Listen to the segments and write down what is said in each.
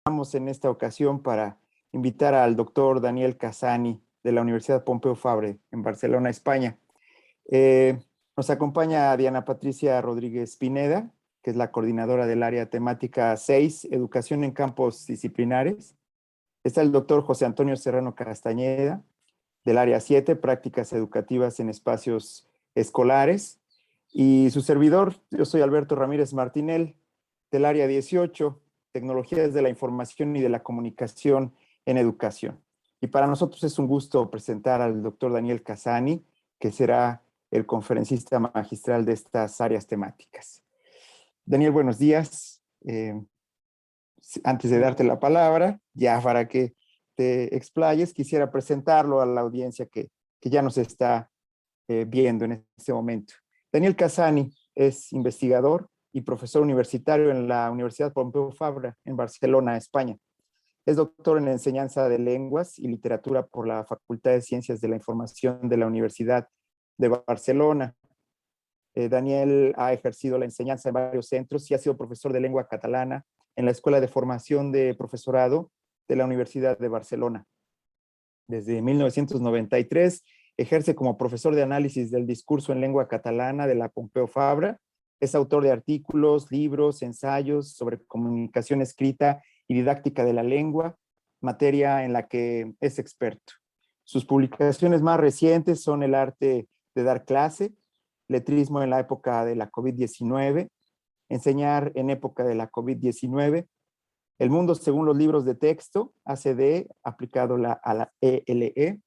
Estamos en esta ocasión para invitar al doctor Daniel Cassany de la Universidad Pompeu Fabra en Barcelona, España. Nos acompaña Diana Patricia Rodríguez Pineda, que es la coordinadora del área temática 6, Educación en Campos Disciplinares. Está el doctor José Antonio Serrano Castañeda, del área 7, Prácticas Educativas en Espacios Escolares. Y su servidor, yo soy Alberto Ramírez Martinel, del área 18, Tecnologías de la Información y de la Comunicación en Educación. Y para nosotros es un gusto presentar al doctor Daniel Cassany, que será el conferencista magistral de estas áreas temáticas. Daniel, buenos días. Antes de darte la palabra, ya para que te explayes, quisiera presentarlo a la audiencia que ya nos está viendo en este momento. Daniel Cassany es investigador y profesor universitario en la Universidad Pompeu Fabra en Barcelona, España. Es doctor en enseñanza de lenguas y literatura por la Facultad de Ciencias de la Información de la Universidad de Barcelona. Daniel ha ejercido la enseñanza en varios centros y ha sido profesor de lengua catalana en la Escuela de Formación de Profesorado de la Universidad de Barcelona. Desde 1993 ejerce como profesor de análisis del discurso en lengua catalana de la Pompeu Fabra. Es autor de artículos, libros, ensayos sobre comunicación escrita y didáctica de la lengua, materia en la que es experto. Sus publicaciones más recientes son El arte de dar clase, Letrismo en la época de la COVID-19, Enseñar en época de la COVID-19, El mundo según los libros de texto, ACD, aplicado a la ELE,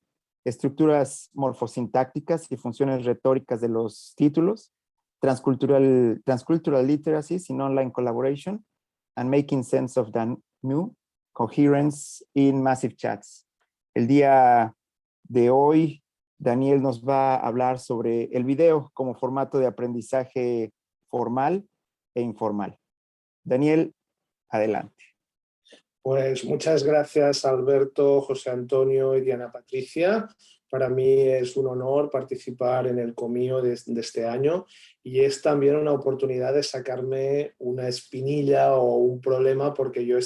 Estructuras morfosintácticas y funciones retóricas de los títulos, Transcultural Literacy in Online Collaboration, and Making Sense of the New, Coherence in Massive Chats. El día de hoy, Daniel nos va a hablar sobre el video como formato de aprendizaje formal e informal. Daniel, adelante. Pues muchas gracias, Alberto, José Antonio y Diana Patricia. Para mí es un honor participar en el Comío de este año y es también una oportunidad de sacarme una espinilla o un problema porque yo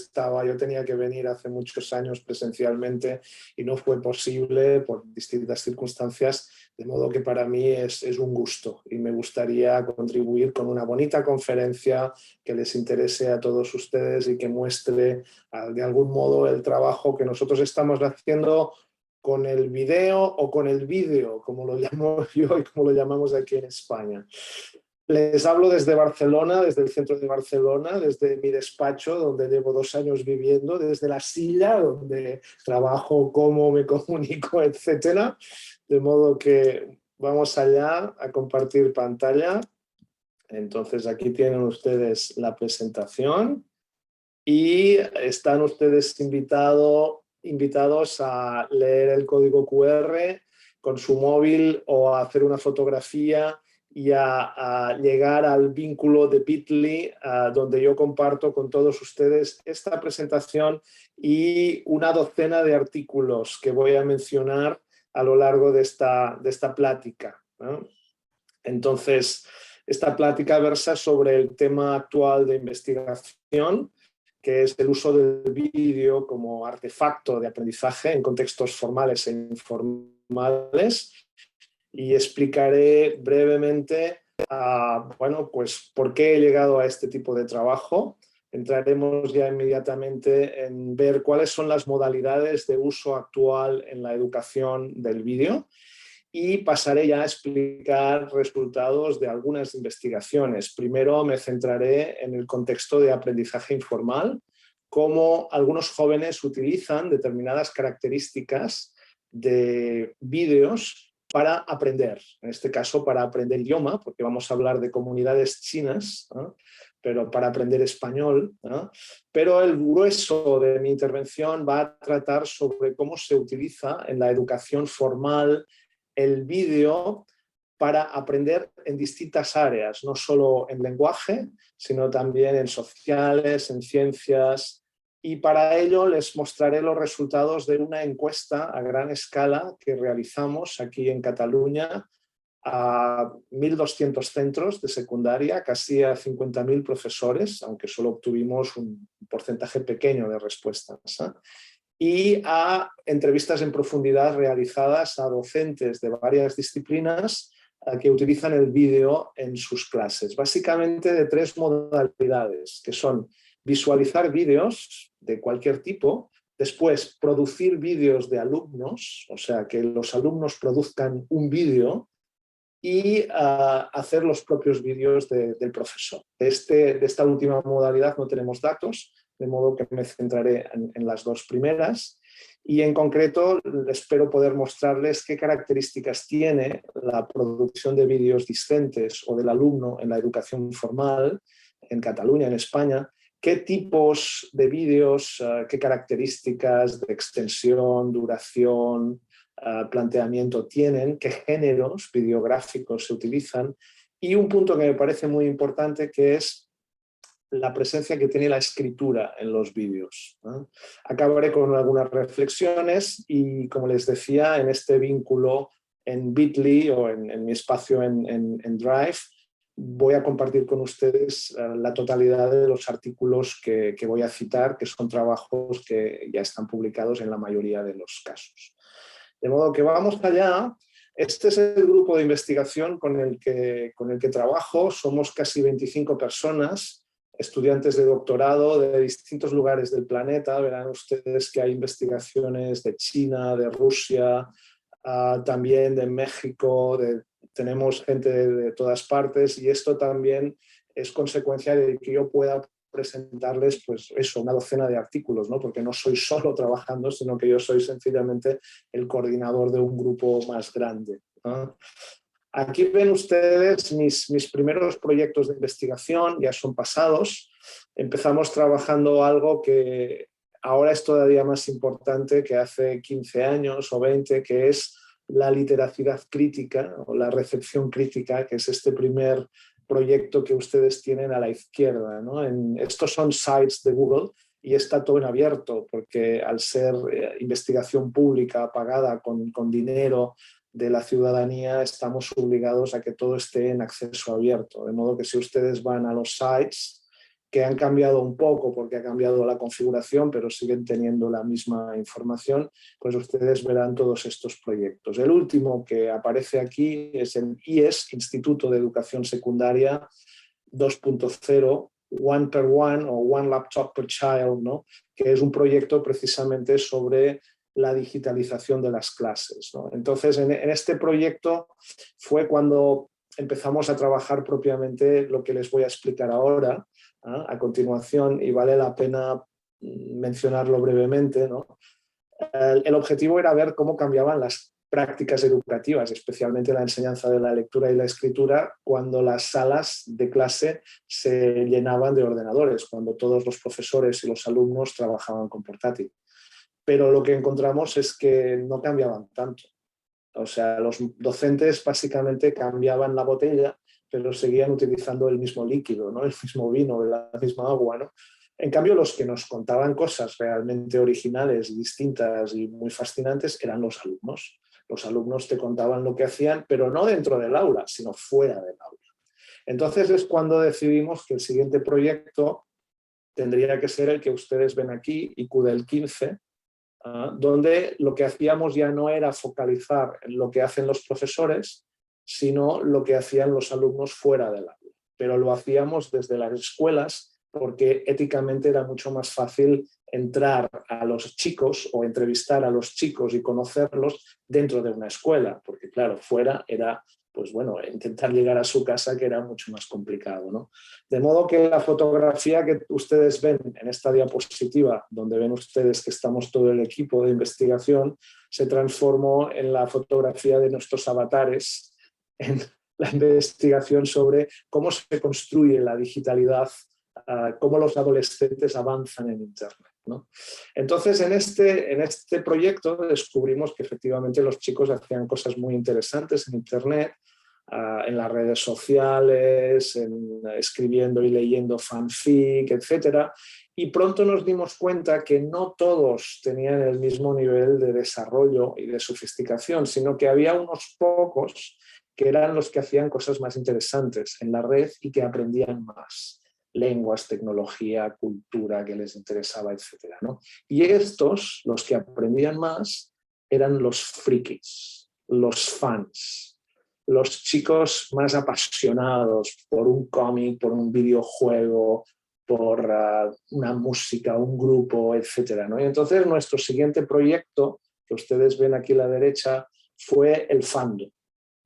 tenía que venir hace muchos años presencialmente y no fue posible por distintas circunstancias, de modo que para mí es un gusto y me gustaría contribuir con una bonita conferencia que les interese a todos ustedes y que muestre de algún modo el trabajo que nosotros estamos haciendo con el video o con el vídeo, como lo llamo yo y como lo llamamos aquí en España. Les hablo desde Barcelona, desde el centro de Barcelona, desde mi despacho, donde llevo 2 años viviendo, desde la silla donde trabajo, cómo me comunico, etcétera. De modo que vamos allá a compartir pantalla. Entonces aquí tienen ustedes la presentación y están ustedes invitados a leer el código QR con su móvil o a hacer una fotografía y a llegar al vínculo de Bitly, donde yo comparto con todos ustedes esta presentación y una docena de artículos que voy a mencionar a lo largo de esta plática, ¿no? Entonces, esta plática versa sobre el tema actual de investigación, que es el uso del vídeo como artefacto de aprendizaje en contextos formales e informales, y explicaré brevemente pues, por qué he llegado a este tipo de trabajo. Entraremos ya inmediatamente en ver cuáles son las modalidades de uso actual en la educación del vídeo y pasaré ya a explicar resultados de algunas investigaciones. Primero me centraré en el contexto de aprendizaje informal, cómo algunos jóvenes utilizan determinadas características de vídeos para aprender, en este caso para aprender idioma, porque vamos a hablar de comunidades chinas, ¿no? Pero para aprender español, ¿no? Pero el grueso de mi intervención va a tratar sobre cómo se utiliza en la educación formal el vídeo para aprender en distintas áreas, no solo en lenguaje, sino también en sociales, en ciencias. Y para ello les mostraré los resultados de una encuesta a gran escala que realizamos aquí en Cataluña a 1.200 centros de secundaria, casi a 50.000 profesores, aunque solo obtuvimos un porcentaje pequeño de respuestas, y a entrevistas en profundidad realizadas a docentes de varias disciplinas que utilizan el vídeo en sus clases, básicamente de 3 modalidades, que son visualizar vídeos de cualquier tipo, después producir vídeos de alumnos, o sea, que los alumnos produzcan un vídeo, y hacer los propios vídeos del profesor. De esta última modalidad no tenemos datos, de modo que me centraré en las 2 primeras. Y en concreto espero poder mostrarles qué características tiene la producción de vídeos discentes o del alumno en la educación formal en Cataluña, en España, qué tipos de vídeos, qué características de extensión, duración, planteamiento tienen, qué géneros videográficos se utilizan, y un punto que me parece muy importante, que es la presencia que tiene la escritura en los vídeos. Acabaré con algunas reflexiones y, como les decía, en este vínculo en Bitly o en mi espacio en Drive, voy a compartir con ustedes la totalidad de los artículos que voy a citar, que son trabajos que ya están publicados en la mayoría de los casos. De modo que vamos allá. Este es el grupo de investigación con el que trabajo. Somos casi 25 personas, estudiantes de doctorado de distintos lugares del planeta. Verán ustedes que hay investigaciones de China, de Rusia, también de México, tenemos gente de todas partes, y esto también es consecuencia de que yo pueda presentarles, pues eso, una docena de artículos, ¿no? Porque no soy solo trabajando, sino que yo soy sencillamente el coordinador de un grupo más grande, ¿no? Aquí ven ustedes mis primeros proyectos de investigación, ya son pasados. Empezamos trabajando algo que ahora es todavía más importante que hace 15 años o 20, que es la literacidad crítica o la recepción crítica, que es este primer proyecto que ustedes tienen a la izquierda, ¿no? Estos son sites de Google y está todo en abierto, porque al ser investigación pública pagada con dinero de la ciudadanía, estamos obligados a que todo esté en acceso abierto. De modo que si ustedes van a los sites, que han cambiado un poco porque ha cambiado la configuración, pero siguen teniendo la misma información, pues ustedes verán todos estos proyectos. El último que aparece aquí es el IES, Instituto de Educación Secundaria 2.0, One per One o One Laptop per Child, ¿no? Que es un proyecto precisamente sobre la digitalización de las clases, ¿no? Entonces, en este proyecto fue cuando empezamos a trabajar propiamente lo que les voy a explicar ahora, a continuación, y vale la pena mencionarlo brevemente, ¿no? El objetivo era ver cómo cambiaban las prácticas educativas, especialmente la enseñanza de la lectura y la escritura, cuando las salas de clase se llenaban de ordenadores, cuando todos los profesores y los alumnos trabajaban con portátil. Pero lo que encontramos es que no cambiaban tanto. O sea, los docentes básicamente cambiaban la botella, pero seguían utilizando el mismo líquido, ¿no? El mismo vino, la misma agua, ¿no? En cambio, los que nos contaban cosas realmente originales, distintas y muy fascinantes eran los alumnos. Los alumnos te contaban lo que hacían, pero no dentro del aula, sino fuera del aula. Entonces es cuando decidimos que el siguiente proyecto tendría que ser el que ustedes ven aquí, IQ del 15, donde lo que hacíamos ya no era focalizar en lo que hacen los profesores, sino lo que hacían los alumnos fuera del aula. Pero lo hacíamos desde las escuelas, porque éticamente era mucho más fácil entrar a los chicos o entrevistar a los chicos y conocerlos dentro de una escuela, porque claro, fuera era, pues bueno, intentar llegar a su casa, que era mucho más complicado, ¿no? De modo que la fotografía que ustedes ven en esta diapositiva, donde ven ustedes que estamos todo el equipo de investigación, se transformó en la fotografía de nuestros avatares en la investigación sobre cómo se construye la digitalidad, cómo los adolescentes avanzan en Internet, ¿no? Entonces, en este proyecto descubrimos que efectivamente los chicos hacían cosas muy interesantes en Internet, en las redes sociales, escribiendo y leyendo fanfic, etc. Y pronto nos dimos cuenta que no todos tenían el mismo nivel de desarrollo y de sofisticación, sino que había unos pocos que eran los que hacían cosas más interesantes en la red y que aprendían más. Lenguas, tecnología, cultura que les interesaba, etcétera, ¿no? Y estos, los que aprendían más, eran los frikis, los fans, los chicos más apasionados por un cómic, por un videojuego, por una música, un grupo, etcétera, ¿no? Y entonces nuestro siguiente proyecto, que ustedes ven aquí a la derecha, fue el fandom,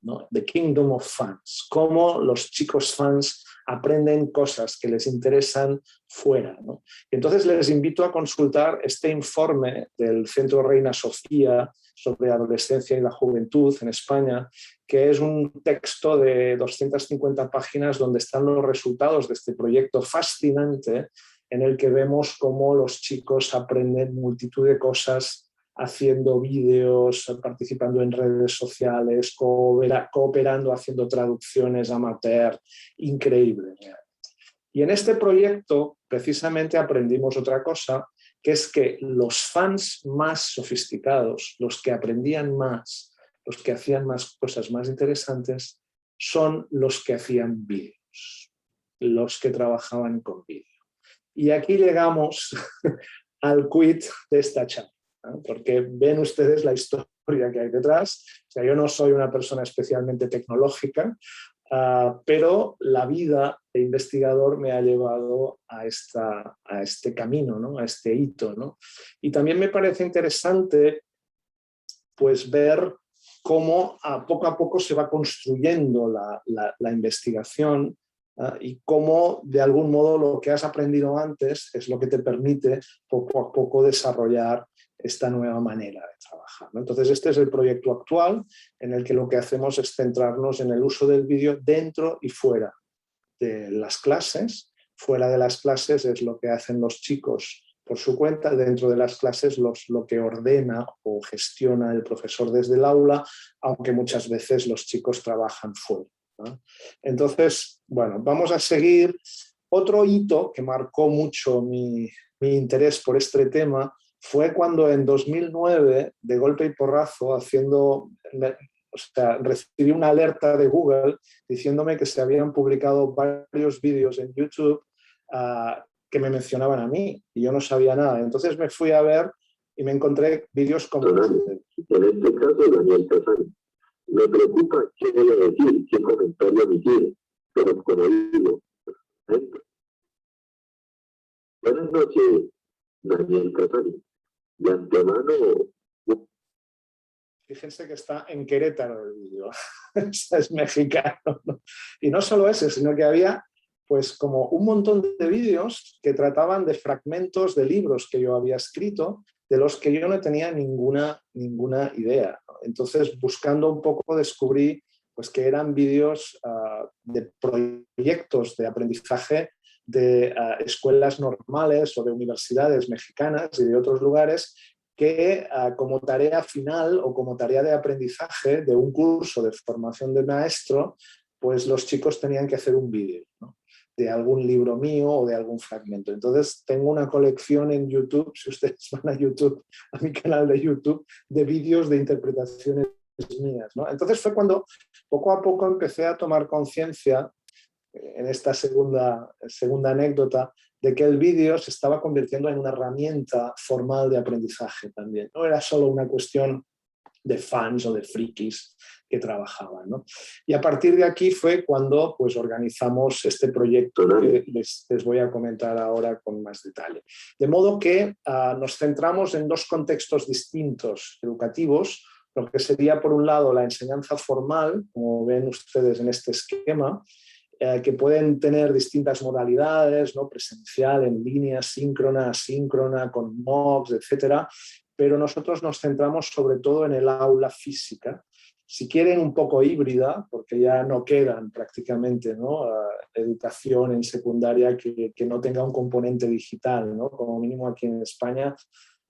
¿no? The Kingdom of Fans, cómo los chicos fans aprenden cosas que les interesan fuera, ¿no? Entonces les invito a consultar este informe del Centro Reina Sofía sobre adolescencia y la juventud en España, que es un texto de 250 páginas donde están los resultados de este proyecto fascinante en el que vemos cómo los chicos aprenden multitud de cosas haciendo vídeos, participando en redes sociales, cooperando, haciendo traducciones amateur, increíble. Y en este proyecto precisamente aprendimos otra cosa, que es que los fans más sofisticados, los que aprendían más, los que hacían más cosas más interesantes, son los que hacían vídeos, los que trabajaban con vídeo. Y aquí llegamos al quid de esta charla, ¿no? Porque ven ustedes la historia que hay detrás. O sea, yo no soy una persona especialmente tecnológica, pero la vida de investigador me ha llevado a este camino, ¿no? A este hito, ¿no? Y también me parece interesante pues, ver cómo poco a poco se va construyendo la investigación, y cómo de algún modo lo que has aprendido antes es lo que te permite poco a poco desarrollar esta nueva manera de trabajar, ¿no? Entonces este es el proyecto actual en el que lo que hacemos es centrarnos en el uso del vídeo dentro y fuera de las clases. Fuera de las clases es lo que hacen los chicos por su cuenta, dentro de las clases lo que ordena o gestiona el profesor desde el aula, aunque muchas veces los chicos trabajan fuera, ¿no? Entonces, bueno, vamos a seguir. Otro hito que marcó mucho mi interés por este tema fue cuando en 2009, de golpe y porrazo, recibí una alerta de Google diciéndome que se habían publicado varios vídeos en YouTube que me mencionaban a mí y yo no sabía nada. Entonces me fui a ver y me encontré vídeos como... En este caso, Daniel Casani, me preocupa qué voy a decir, qué comentario emitir, pero como digo, buenas noches, Daniel Casani. De antemano... Fíjense que está en Querétaro el vídeo, es mexicano, ¿no? Y no solo ese, sino que había pues como un montón de vídeos que trataban de fragmentos de libros que yo había escrito, de los que yo no tenía ninguna idea, ¿no? Entonces, buscando un poco, descubrí pues, que eran vídeos de proyectos de aprendizaje de escuelas normales o de universidades mexicanas y de otros lugares que como tarea final o como tarea de aprendizaje de un curso de formación de maestro, pues los chicos tenían que hacer un vídeo, ¿no? De algún libro mío o de algún fragmento. Entonces tengo una colección en YouTube, si ustedes van a YouTube, a mi canal de YouTube, de vídeos de interpretaciones mías, ¿no? Entonces fue cuando poco a poco empecé a tomar conciencia, en esta segunda anécdota, de que el vídeo se estaba convirtiendo en una herramienta formal de aprendizaje también. No era solo una cuestión de fans o de frikis que trabajaban, ¿no? Y a partir de aquí fue cuando pues, organizamos este proyecto que les voy a comentar ahora con más detalle. De modo que nos centramos en dos contextos distintos educativos, lo que sería por un lado la enseñanza formal, como ven ustedes en este esquema, que pueden tener distintas modalidades, ¿no? Presencial, en línea, síncrona, asíncrona, con MOOCs, etcétera, pero nosotros nos centramos sobre todo en el aula física, si quieren un poco híbrida, porque ya no quedan prácticamente, ¿no? Educación en secundaria que no tenga un componente digital, ¿no? Como mínimo aquí en España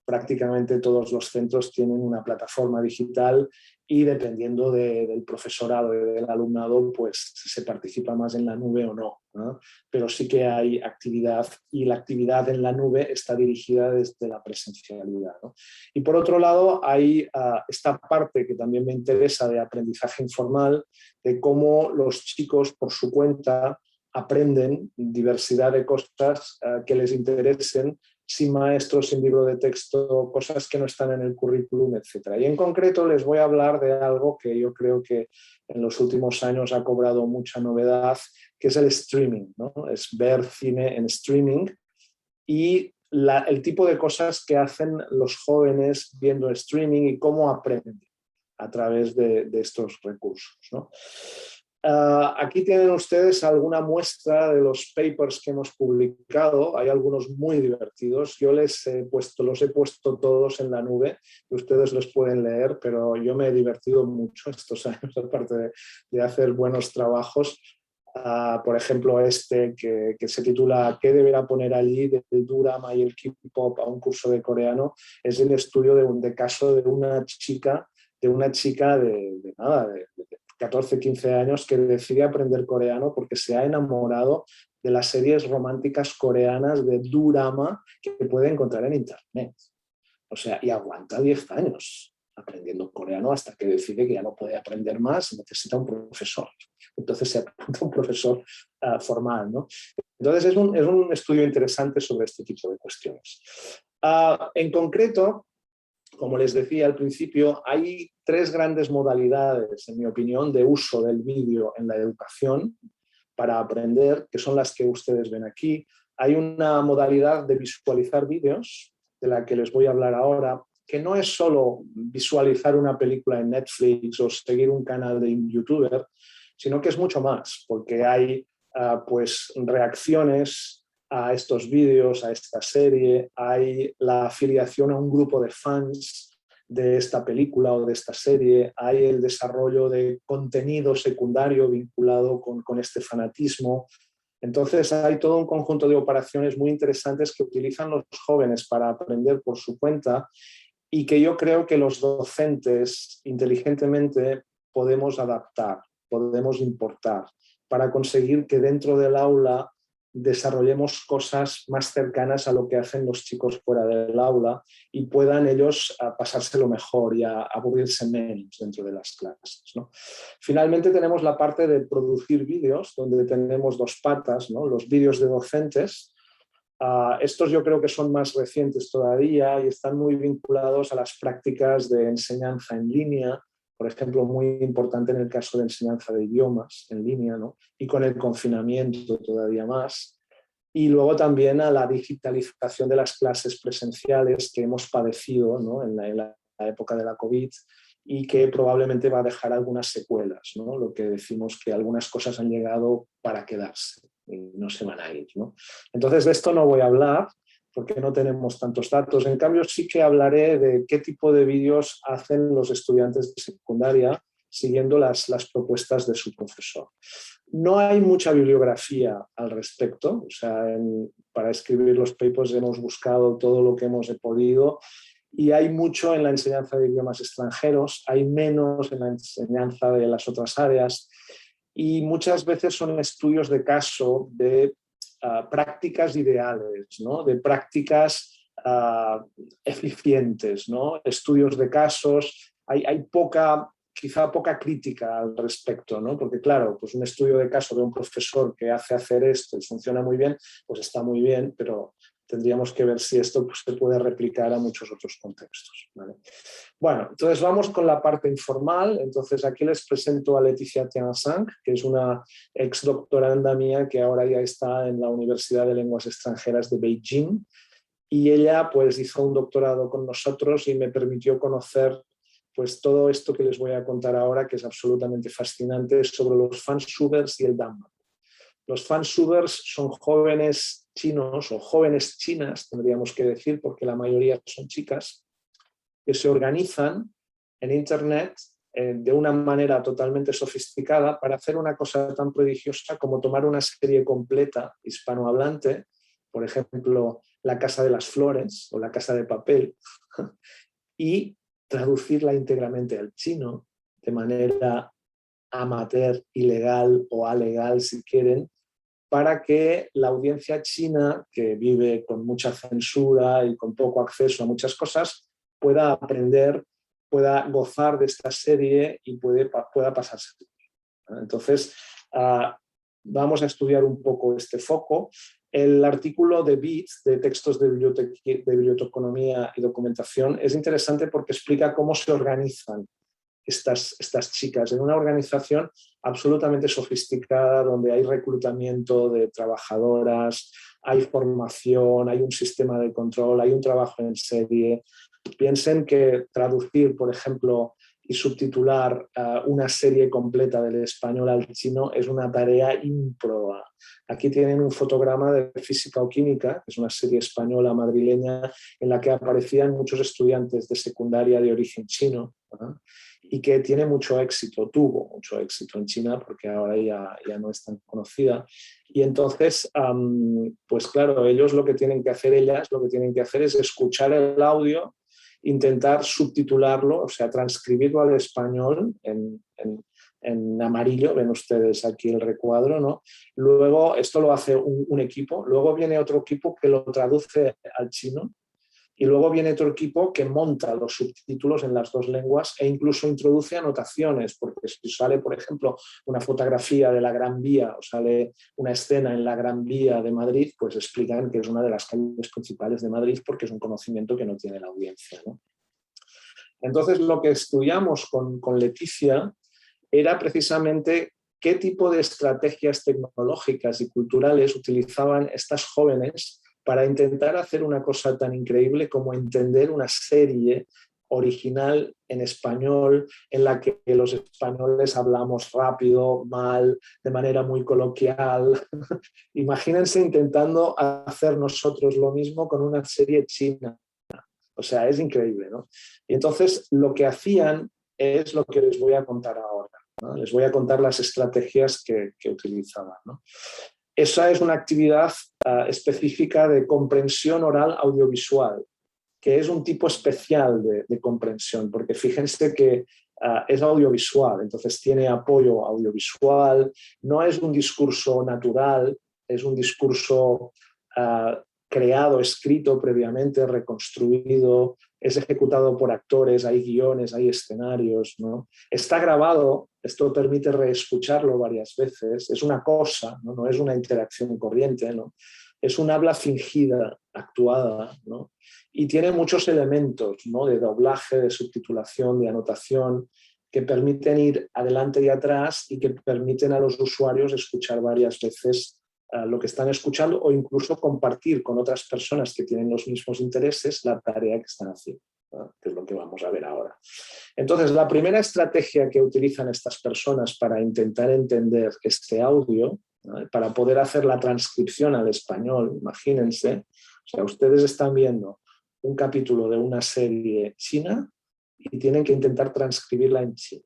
prácticamente todos los centros tienen una plataforma digital y dependiendo del profesorado y del alumnado, pues se participa más en la nube o no, ¿no? Pero sí que hay actividad y la actividad en la nube está dirigida desde la presencialidad, ¿no? Y por otro lado hay esta parte que también me interesa de aprendizaje informal, de cómo los chicos por su cuenta aprenden diversidad de cosas que les interesen, sin maestros, sin libro de texto, cosas que no están en el currículum, etc. Y en concreto les voy a hablar de algo que yo creo que en los últimos años ha cobrado mucha novedad, que es el streaming, ¿no? Es ver cine en streaming y el tipo de cosas que hacen los jóvenes viendo streaming y cómo aprenden a través de estos recursos, ¿no? Aquí tienen ustedes alguna muestra de los papers que hemos publicado. Hay algunos muy divertidos. Yo los he puesto todos en la nube y ustedes los pueden leer, pero yo me he divertido mucho estos años, aparte de hacer buenos trabajos. Por ejemplo, que se titula ¿Qué deberá poner allí del drama y el K-pop a un curso de coreano? Es el estudio de caso de una chica de 14, 15 años que decide aprender coreano porque se ha enamorado de las series románticas coreanas de drama que puede encontrar en internet. O sea, y aguanta 10 años aprendiendo coreano hasta que decide que ya no puede aprender más y necesita un profesor. Entonces se apunta a un profesor formal, ¿no? Entonces es un estudio interesante sobre este tipo de cuestiones. En concreto, como les decía al principio, hay 3 grandes modalidades, en mi opinión, de uso del vídeo en la educación para aprender, que son las que ustedes ven aquí. Hay una modalidad de visualizar vídeos, de la que les voy a hablar ahora, que no es solo visualizar una película en Netflix o seguir un canal de un youtuber, sino que es mucho más, porque hay pues reacciones a estos vídeos, a esta serie, hay la afiliación a un grupo de fans de esta película o de esta serie, hay el desarrollo de contenido secundario vinculado con este fanatismo. Entonces hay todo un conjunto de operaciones muy interesantes que utilizan los jóvenes para aprender por su cuenta y que yo creo que los docentes inteligentemente podemos adaptar, podemos importar para conseguir que dentro del aula desarrollemos cosas más cercanas a lo que hacen los chicos fuera del aula y puedan ellos pasárselo mejor y aburrirse menos dentro de las clases, ¿no? Finalmente tenemos la parte de producir vídeos, donde tenemos 2 patas, ¿no? Los vídeos de docentes. Estos yo creo que son más recientes todavía y están muy vinculados a las prácticas de enseñanza en línea, por ejemplo, muy importante en el caso de enseñanza de idiomas en línea, ¿no? Y con el confinamiento todavía más. Y luego también a la digitalización de las clases presenciales que hemos padecido, ¿no? en la época de la COVID y que probablemente va a dejar algunas secuelas, ¿no? Lo que decimos que algunas cosas han llegado para quedarse y no se van a ir, ¿no? Entonces de esto no voy a hablar porque no tenemos tantos datos. En cambio, sí que hablaré de qué tipo de vídeos hacen los estudiantes de secundaria siguiendo las propuestas de su profesor. No hay mucha bibliografía al respecto, o sea, para escribir los papers hemos buscado todo lo que hemos podido y hay mucho en la enseñanza de idiomas extranjeros, hay menos en la enseñanza de las otras áreas y muchas veces son estudios de caso de prácticas ideales, ¿no? De prácticas eficientes, ¿no? Estudios de casos, hay quizá poca crítica al respecto, ¿no? Porque claro, pues un estudio de caso de un profesor que hace hacer esto y funciona muy bien, pues está muy bien, pero tendríamos que ver si esto pues, se puede replicar a muchos otros contextos, ¿vale? Bueno, entonces vamos con la parte informal. Entonces aquí les presento a Leticia Tiansang, que es una ex doctoranda mía que ahora ya está en la Universidad de Lenguas Extranjeras de Beijing y ella pues hizo un doctorado con nosotros y me permitió conocer pues todo esto que les voy a contar ahora, que es absolutamente fascinante, sobre los fansubers y el Danmapu. Los fansubers son jóvenes chinos o jóvenes chinas, tendríamos que decir, porque la mayoría son chicas, que se organizan en Internet de una manera totalmente sofisticada para hacer una cosa tan prodigiosa como tomar una serie completa hispanohablante, por ejemplo, La Casa de las Flores o La Casa de Papel, y traducirla íntegramente al chino de manera amateur, ilegal o alegal, si quieren, para que la audiencia china, que vive con mucha censura y con poco acceso a muchas cosas, pueda aprender, pueda gozar de esta serie y pueda pasarse. Entonces, vamos a estudiar un poco este foco. El artículo de BITS, de textos de biblioteconomía y documentación, es interesante porque explica cómo se organizan estas chicas en una organización absolutamente sofisticada, donde hay reclutamiento de trabajadoras, hay formación, hay un sistema de control, hay un trabajo en serie. Piensen que traducir, por ejemplo, y subtitular una serie completa del español al chino es una tarea ímproba. Aquí tienen un fotograma de Física o Química, que es una serie española madrileña en la que aparecían muchos estudiantes de secundaria de origen chino, ¿no? Y que tiene mucho éxito, tuvo mucho éxito en China, porque ahora ya no es tan conocida. Y entonces, pues claro, ellos lo que tienen que hacer, ellas lo que tienen que hacer es escuchar el audio, intentar subtitularlo, o sea, transcribirlo al español en amarillo, ven ustedes aquí el recuadro, ¿no? Luego, esto lo hace un equipo, luego viene otro equipo que lo traduce al chino, y luego viene otro equipo que monta los subtítulos en las dos lenguas e incluso introduce anotaciones, porque si sale, por ejemplo, una fotografía de la Gran Vía o sale una escena en la Gran Vía de Madrid, pues explican que es una de las calles principales de Madrid porque es un conocimiento que no tiene la audiencia, ¿no? Entonces, lo que estudiamos con Leticia era precisamente qué tipo de estrategias tecnológicas y culturales utilizaban estas jóvenes para intentar hacer una cosa tan increíble como entender una serie original en español en la que los españoles hablamos rápido, mal, de manera muy coloquial. Imagínense intentando hacer nosotros lo mismo con una serie china. O sea, es increíble, ¿no? Y entonces lo que hacían es lo que les voy a contar ahora, ¿no? Les voy a contar las estrategias que utilizaban, ¿no? Esa es una actividad específica de comprensión oral audiovisual, que es un tipo especial de comprensión, porque fíjense que es audiovisual, entonces tiene apoyo audiovisual, no es un discurso natural, es un discurso creado, escrito previamente, reconstruido, es ejecutado por actores, hay guiones, hay escenarios, ¿no? Está grabado, esto permite reescucharlo varias veces, es una cosa, ¿no? No es una interacción corriente, ¿no? Es un habla fingida, actuada, ¿no? Y tiene muchos elementos, ¿no? De doblaje, de subtitulación, de anotación, que permiten ir adelante y atrás y que permiten a los usuarios escuchar varias veces lo que están escuchando o incluso compartir con otras personas que tienen los mismos intereses la tarea que están haciendo, ¿no? Que es lo que vamos a ver ahora. Entonces, la primera estrategia que utilizan estas personas para intentar entender este audio, ¿no? Para poder hacer la transcripción al español, imagínense, o sea, ustedes están viendo un capítulo de una serie china y tienen que intentar transcribirla en chino.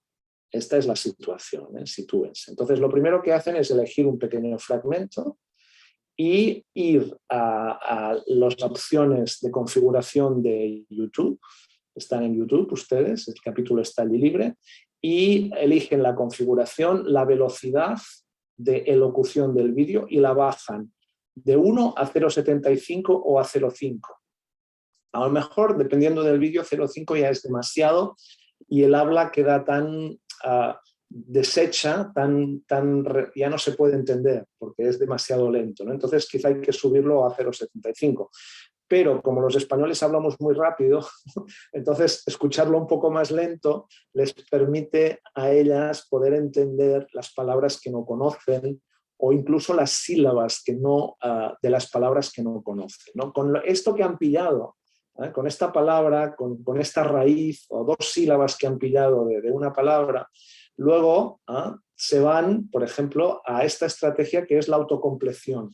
Esta es la situación, sitúense. Entonces, lo primero que hacen es elegir un pequeño fragmento y ir a las opciones de configuración de YouTube. Están en YouTube ustedes, el capítulo está allí libre, y eligen la configuración, la velocidad de elocución del vídeo y la bajan de 1 a 0,75 o a 0,5. A lo mejor, dependiendo del vídeo, 0,5 ya es demasiado y el habla queda tan deshecha, ya no se puede entender porque es demasiado lento, ¿no? Entonces quizá hay que subirlo a 0,75. Pero como los españoles hablamos muy rápido, entonces escucharlo un poco más lento les permite a ellas poder entender las palabras que no conocen o incluso las sílabas de las palabras que no conocen, ¿no? Con esto que han pillado, con esta palabra, con esta raíz o dos sílabas que han pillado de una palabra, luego se van, por ejemplo, a esta estrategia que es la autocompleción.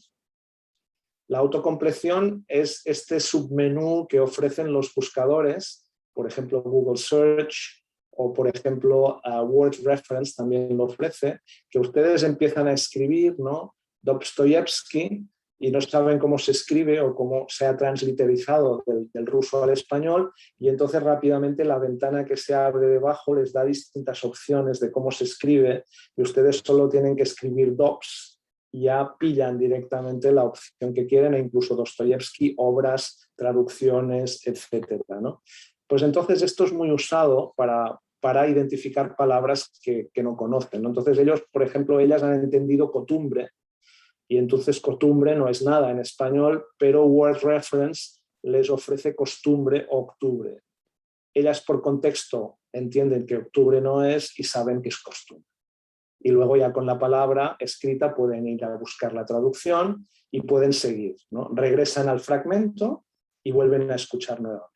La autocompleción es este submenú que ofrecen los buscadores, por ejemplo Google Search o por ejemplo Word Reference también lo ofrece, que ustedes empiezan a escribir, ¿no? Dostoyevsky y no saben cómo se escribe o cómo se ha transliterizado del ruso al español, y entonces rápidamente la ventana que se abre debajo les da distintas opciones de cómo se escribe, y ustedes solo tienen que escribir DOPS y ya pillan directamente la opción que quieren, e incluso Dostoyevsky, obras, traducciones, etcétera, ¿no? Pues entonces esto es muy usado para identificar palabras que no conocen, ¿no? Entonces ellos, por ejemplo, ellas han entendido costumbre, y entonces costumbre no es nada en español, pero Word Reference les ofrece costumbre o octubre. Ellas por contexto entienden que octubre no es y saben que es costumbre. Y luego ya con la palabra escrita pueden ir a buscar la traducción y pueden seguir, ¿no? Regresan al fragmento y vuelven a escuchar nuevamente.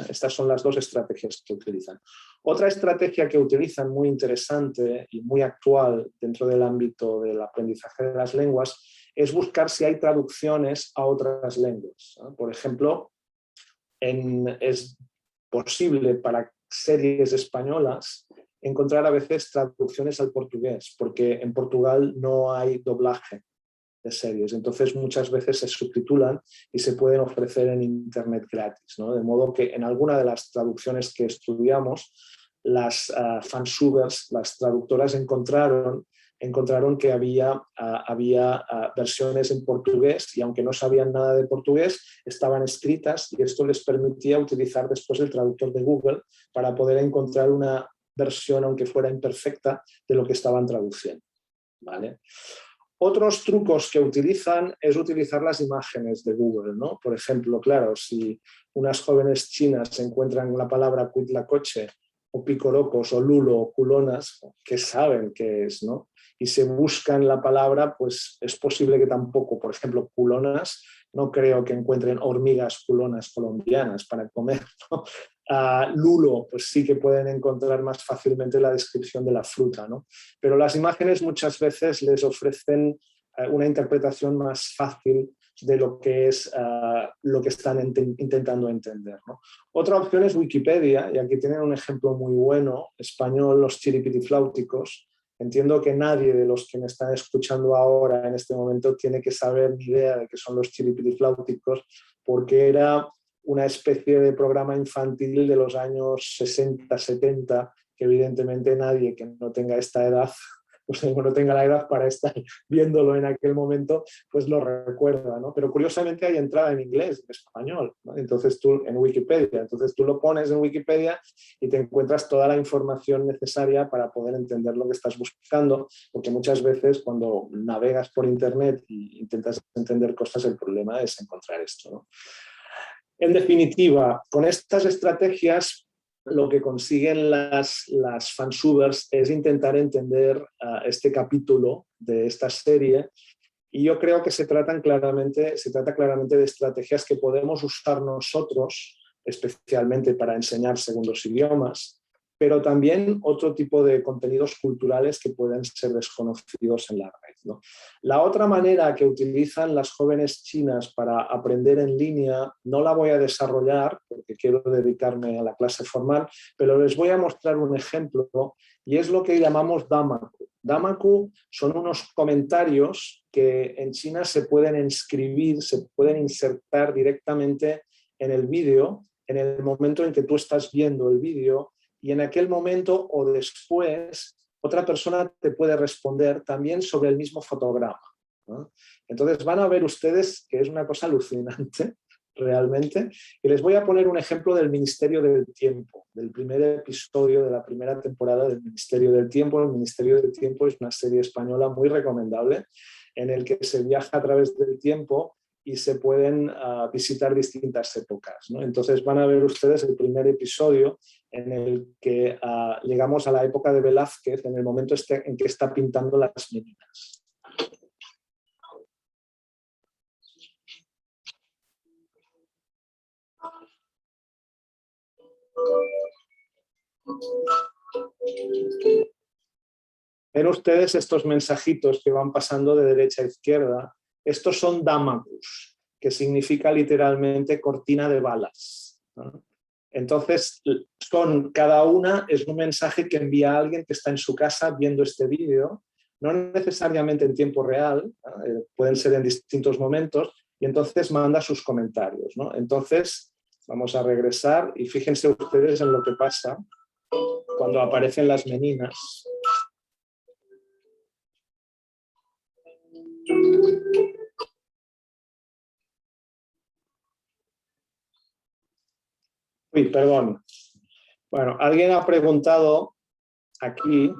Estas son las dos estrategias que utilizan. Otra estrategia que utilizan muy interesante y muy actual dentro del ámbito del aprendizaje de las lenguas es buscar si hay traducciones a otras lenguas. Por ejemplo, es posible para series españolas encontrar a veces traducciones al portugués, porque en Portugal no hay doblaje de series, entonces muchas veces se subtitulan y se pueden ofrecer en internet gratis, ¿no? De modo que en alguna de las traducciones que estudiamos, las fansubers, las traductoras encontraron que había versiones en portugués, y aunque no sabían nada de portugués, estaban escritas, y esto les permitía utilizar después el traductor de Google para poder encontrar una versión, aunque fuera imperfecta, de lo que estaban traduciendo, ¿vale? Otros trucos que utilizan es utilizar las imágenes de Google, ¿no? Por ejemplo, claro, si unas jóvenes chinas encuentran la palabra Cuitlacoche o picoropos o lulo o culonas, que saben qué es, ¿no? Y se buscan la palabra, pues es posible que tampoco, por ejemplo, culonas, no creo que encuentren hormigas culonas colombianas para comer, ¿no? Lulo, pues sí que pueden encontrar más fácilmente la descripción de la fruta, ¿no? Pero las imágenes muchas veces les ofrecen una interpretación más fácil de lo que es lo que están intentando entender, ¿no? Otra opción es Wikipedia, y aquí tienen un ejemplo muy bueno, español, los chiripitifláuticos. Entiendo que nadie de los que me están escuchando ahora en este momento tiene que saber ni idea de qué son los chiripitifláuticos, porque era una especie de programa infantil de los años 60, 70, que evidentemente nadie que no tenga esta edad, pues no tenga la edad para estar viéndolo en aquel momento, pues lo recuerda, ¿no? Pero curiosamente hay entrada en inglés, en español, ¿no? Entonces tú, en Wikipedia, entonces tú lo pones en Wikipedia y te encuentras toda la información necesaria para poder entender lo que estás buscando, porque muchas veces cuando navegas por internet e intentas entender cosas, el problema es encontrar esto, ¿no? En definitiva, con estas estrategias lo que consiguen las fansubers es intentar entender este capítulo de esta serie, y yo creo que se trata claramente de estrategias que podemos usar nosotros, especialmente para enseñar segundos idiomas, pero también otro tipo de contenidos culturales que pueden ser desconocidos en la red, ¿no? La otra manera que utilizan las jóvenes chinas para aprender en línea no la voy a desarrollar porque quiero dedicarme a la clase formal, pero les voy a mostrar un ejemplo, y es lo que llamamos damaku. Damaku son unos comentarios que en China se pueden inscribir, se pueden insertar directamente en el vídeo en el momento en que tú estás viendo el vídeo, y en aquel momento o después otra persona te puede responder también sobre el mismo fotograma, ¿no? Entonces van a ver ustedes que es una cosa alucinante realmente, y les voy a poner un ejemplo del Ministerio del Tiempo, del primer episodio de la primera temporada del Ministerio del Tiempo. El Ministerio del Tiempo es una serie española muy recomendable en el que se viaja a través del tiempo y se pueden visitar distintas épocas, ¿no? Entonces van a ver ustedes el primer episodio en el que llegamos a la época de Velázquez, en el momento en que está pintando las meninas. Ven ustedes estos mensajitos que van pasando de derecha a izquierda. Estos son damakus, que significa literalmente cortina de balas, ¿no? Entonces, cada una es un mensaje que envía a alguien que está en su casa viendo este vídeo, no necesariamente en tiempo real, pueden ser en distintos momentos, y entonces manda sus comentarios, ¿no? Entonces, vamos a regresar y fíjense ustedes en lo que pasa cuando aparecen las meninas. Uy, perdón. Bueno, alguien ha preguntado aquí,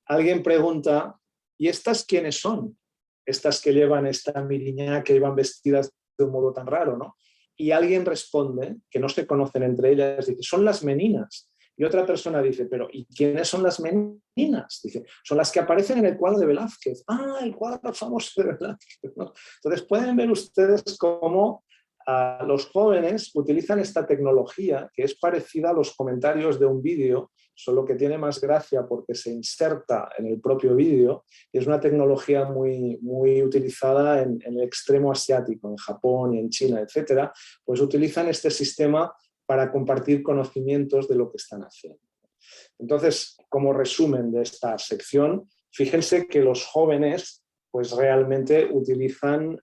alguien pregunta, ¿y estas quiénes son? Estas que llevan esta miriñá, que iban vestidas de un modo tan raro, ¿no? Y alguien responde, que no se conocen entre ellas, dice, son las meninas. Y otra persona dice, pero ¿y quiénes son las meninas? Dice, son las que aparecen en el cuadro de Velázquez. Ah, el cuadro famoso de Velázquez, ¿no? Entonces pueden ver ustedes cómo los jóvenes utilizan esta tecnología que es parecida a los comentarios de un vídeo, solo que tiene más gracia porque se inserta en el propio vídeo, y es una tecnología muy, muy utilizada en el extremo asiático, en Japón y en China, etcétera, pues utilizan este sistema para compartir conocimientos de lo que están haciendo. Entonces, como resumen de esta sección, fíjense que los jóvenes pues realmente utilizan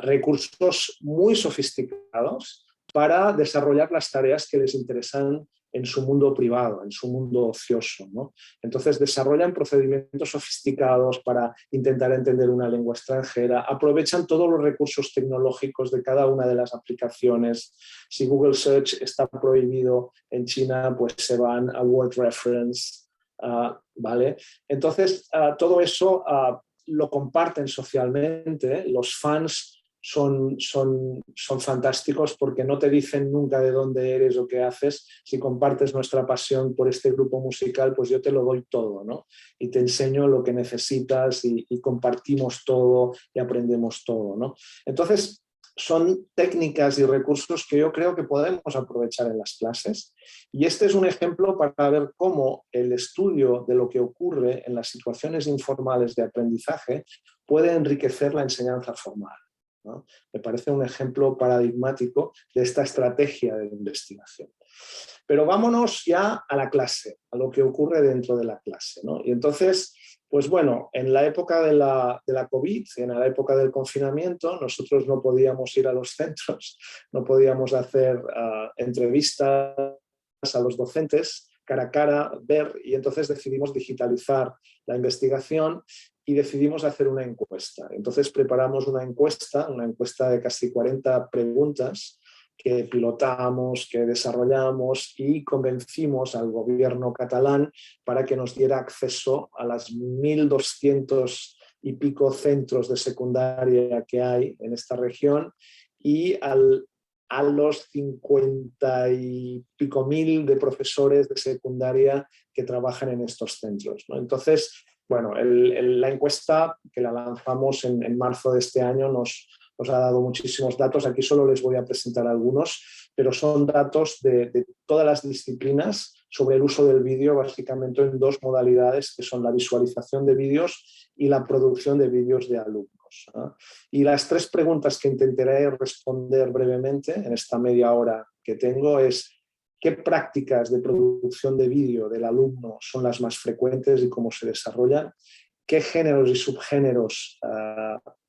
recursos muy sofisticados para desarrollar las tareas que les interesan en su mundo privado, en su mundo ocioso, ¿no? Entonces desarrollan procedimientos sofisticados para intentar entender una lengua extranjera, aprovechan todos los recursos tecnológicos de cada una de las aplicaciones. Si Google Search está prohibido en China, pues se van a Word Reference, ¿vale? Entonces todo eso lo comparten socialmente. Los fans son fantásticos porque no te dicen nunca de dónde eres o qué haces. Si compartes nuestra pasión por este grupo musical, pues yo te lo doy todo, ¿no? Y te enseño lo que necesitas y compartimos todo y aprendemos todo, ¿no? Entonces, son técnicas y recursos que yo creo que podemos aprovechar en las clases. Y este es un ejemplo para ver cómo el estudio de lo que ocurre en las situaciones informales de aprendizaje puede enriquecer la enseñanza formal, ¿no? Me parece un ejemplo paradigmático de esta estrategia de investigación. Pero vámonos ya a la clase, a lo que ocurre dentro de la clase, ¿no? Y entonces, pues bueno, en la época de la COVID, en la época del confinamiento, nosotros no podíamos ir a los centros, no podíamos hacer entrevistas a los docentes cara a cara, ver, y entonces decidimos digitalizar la investigación y decidimos hacer una encuesta. Entonces preparamos una encuesta de casi 40 preguntas que pilotamos, que desarrollamos y convencimos al gobierno catalán para que nos diera acceso a las 1.200 y pico centros de secundaria que hay en esta región y a los 50 y pico mil de profesores de secundaria que trabajan en estos centros, ¿no? Entonces, bueno, la encuesta que la lanzamos en marzo de este año nos ha dado muchísimos datos. Aquí solo les voy a presentar algunos, pero son datos de todas las disciplinas sobre el uso del vídeo, básicamente en dos modalidades, que son la visualización de vídeos y la producción de vídeos de alumnos, ¿no? Y las tres preguntas que intentaré responder brevemente en esta media hora que tengo es: ¿qué prácticas de producción de vídeo del alumno son las más frecuentes y cómo se desarrollan? ¿Qué géneros y subgéneros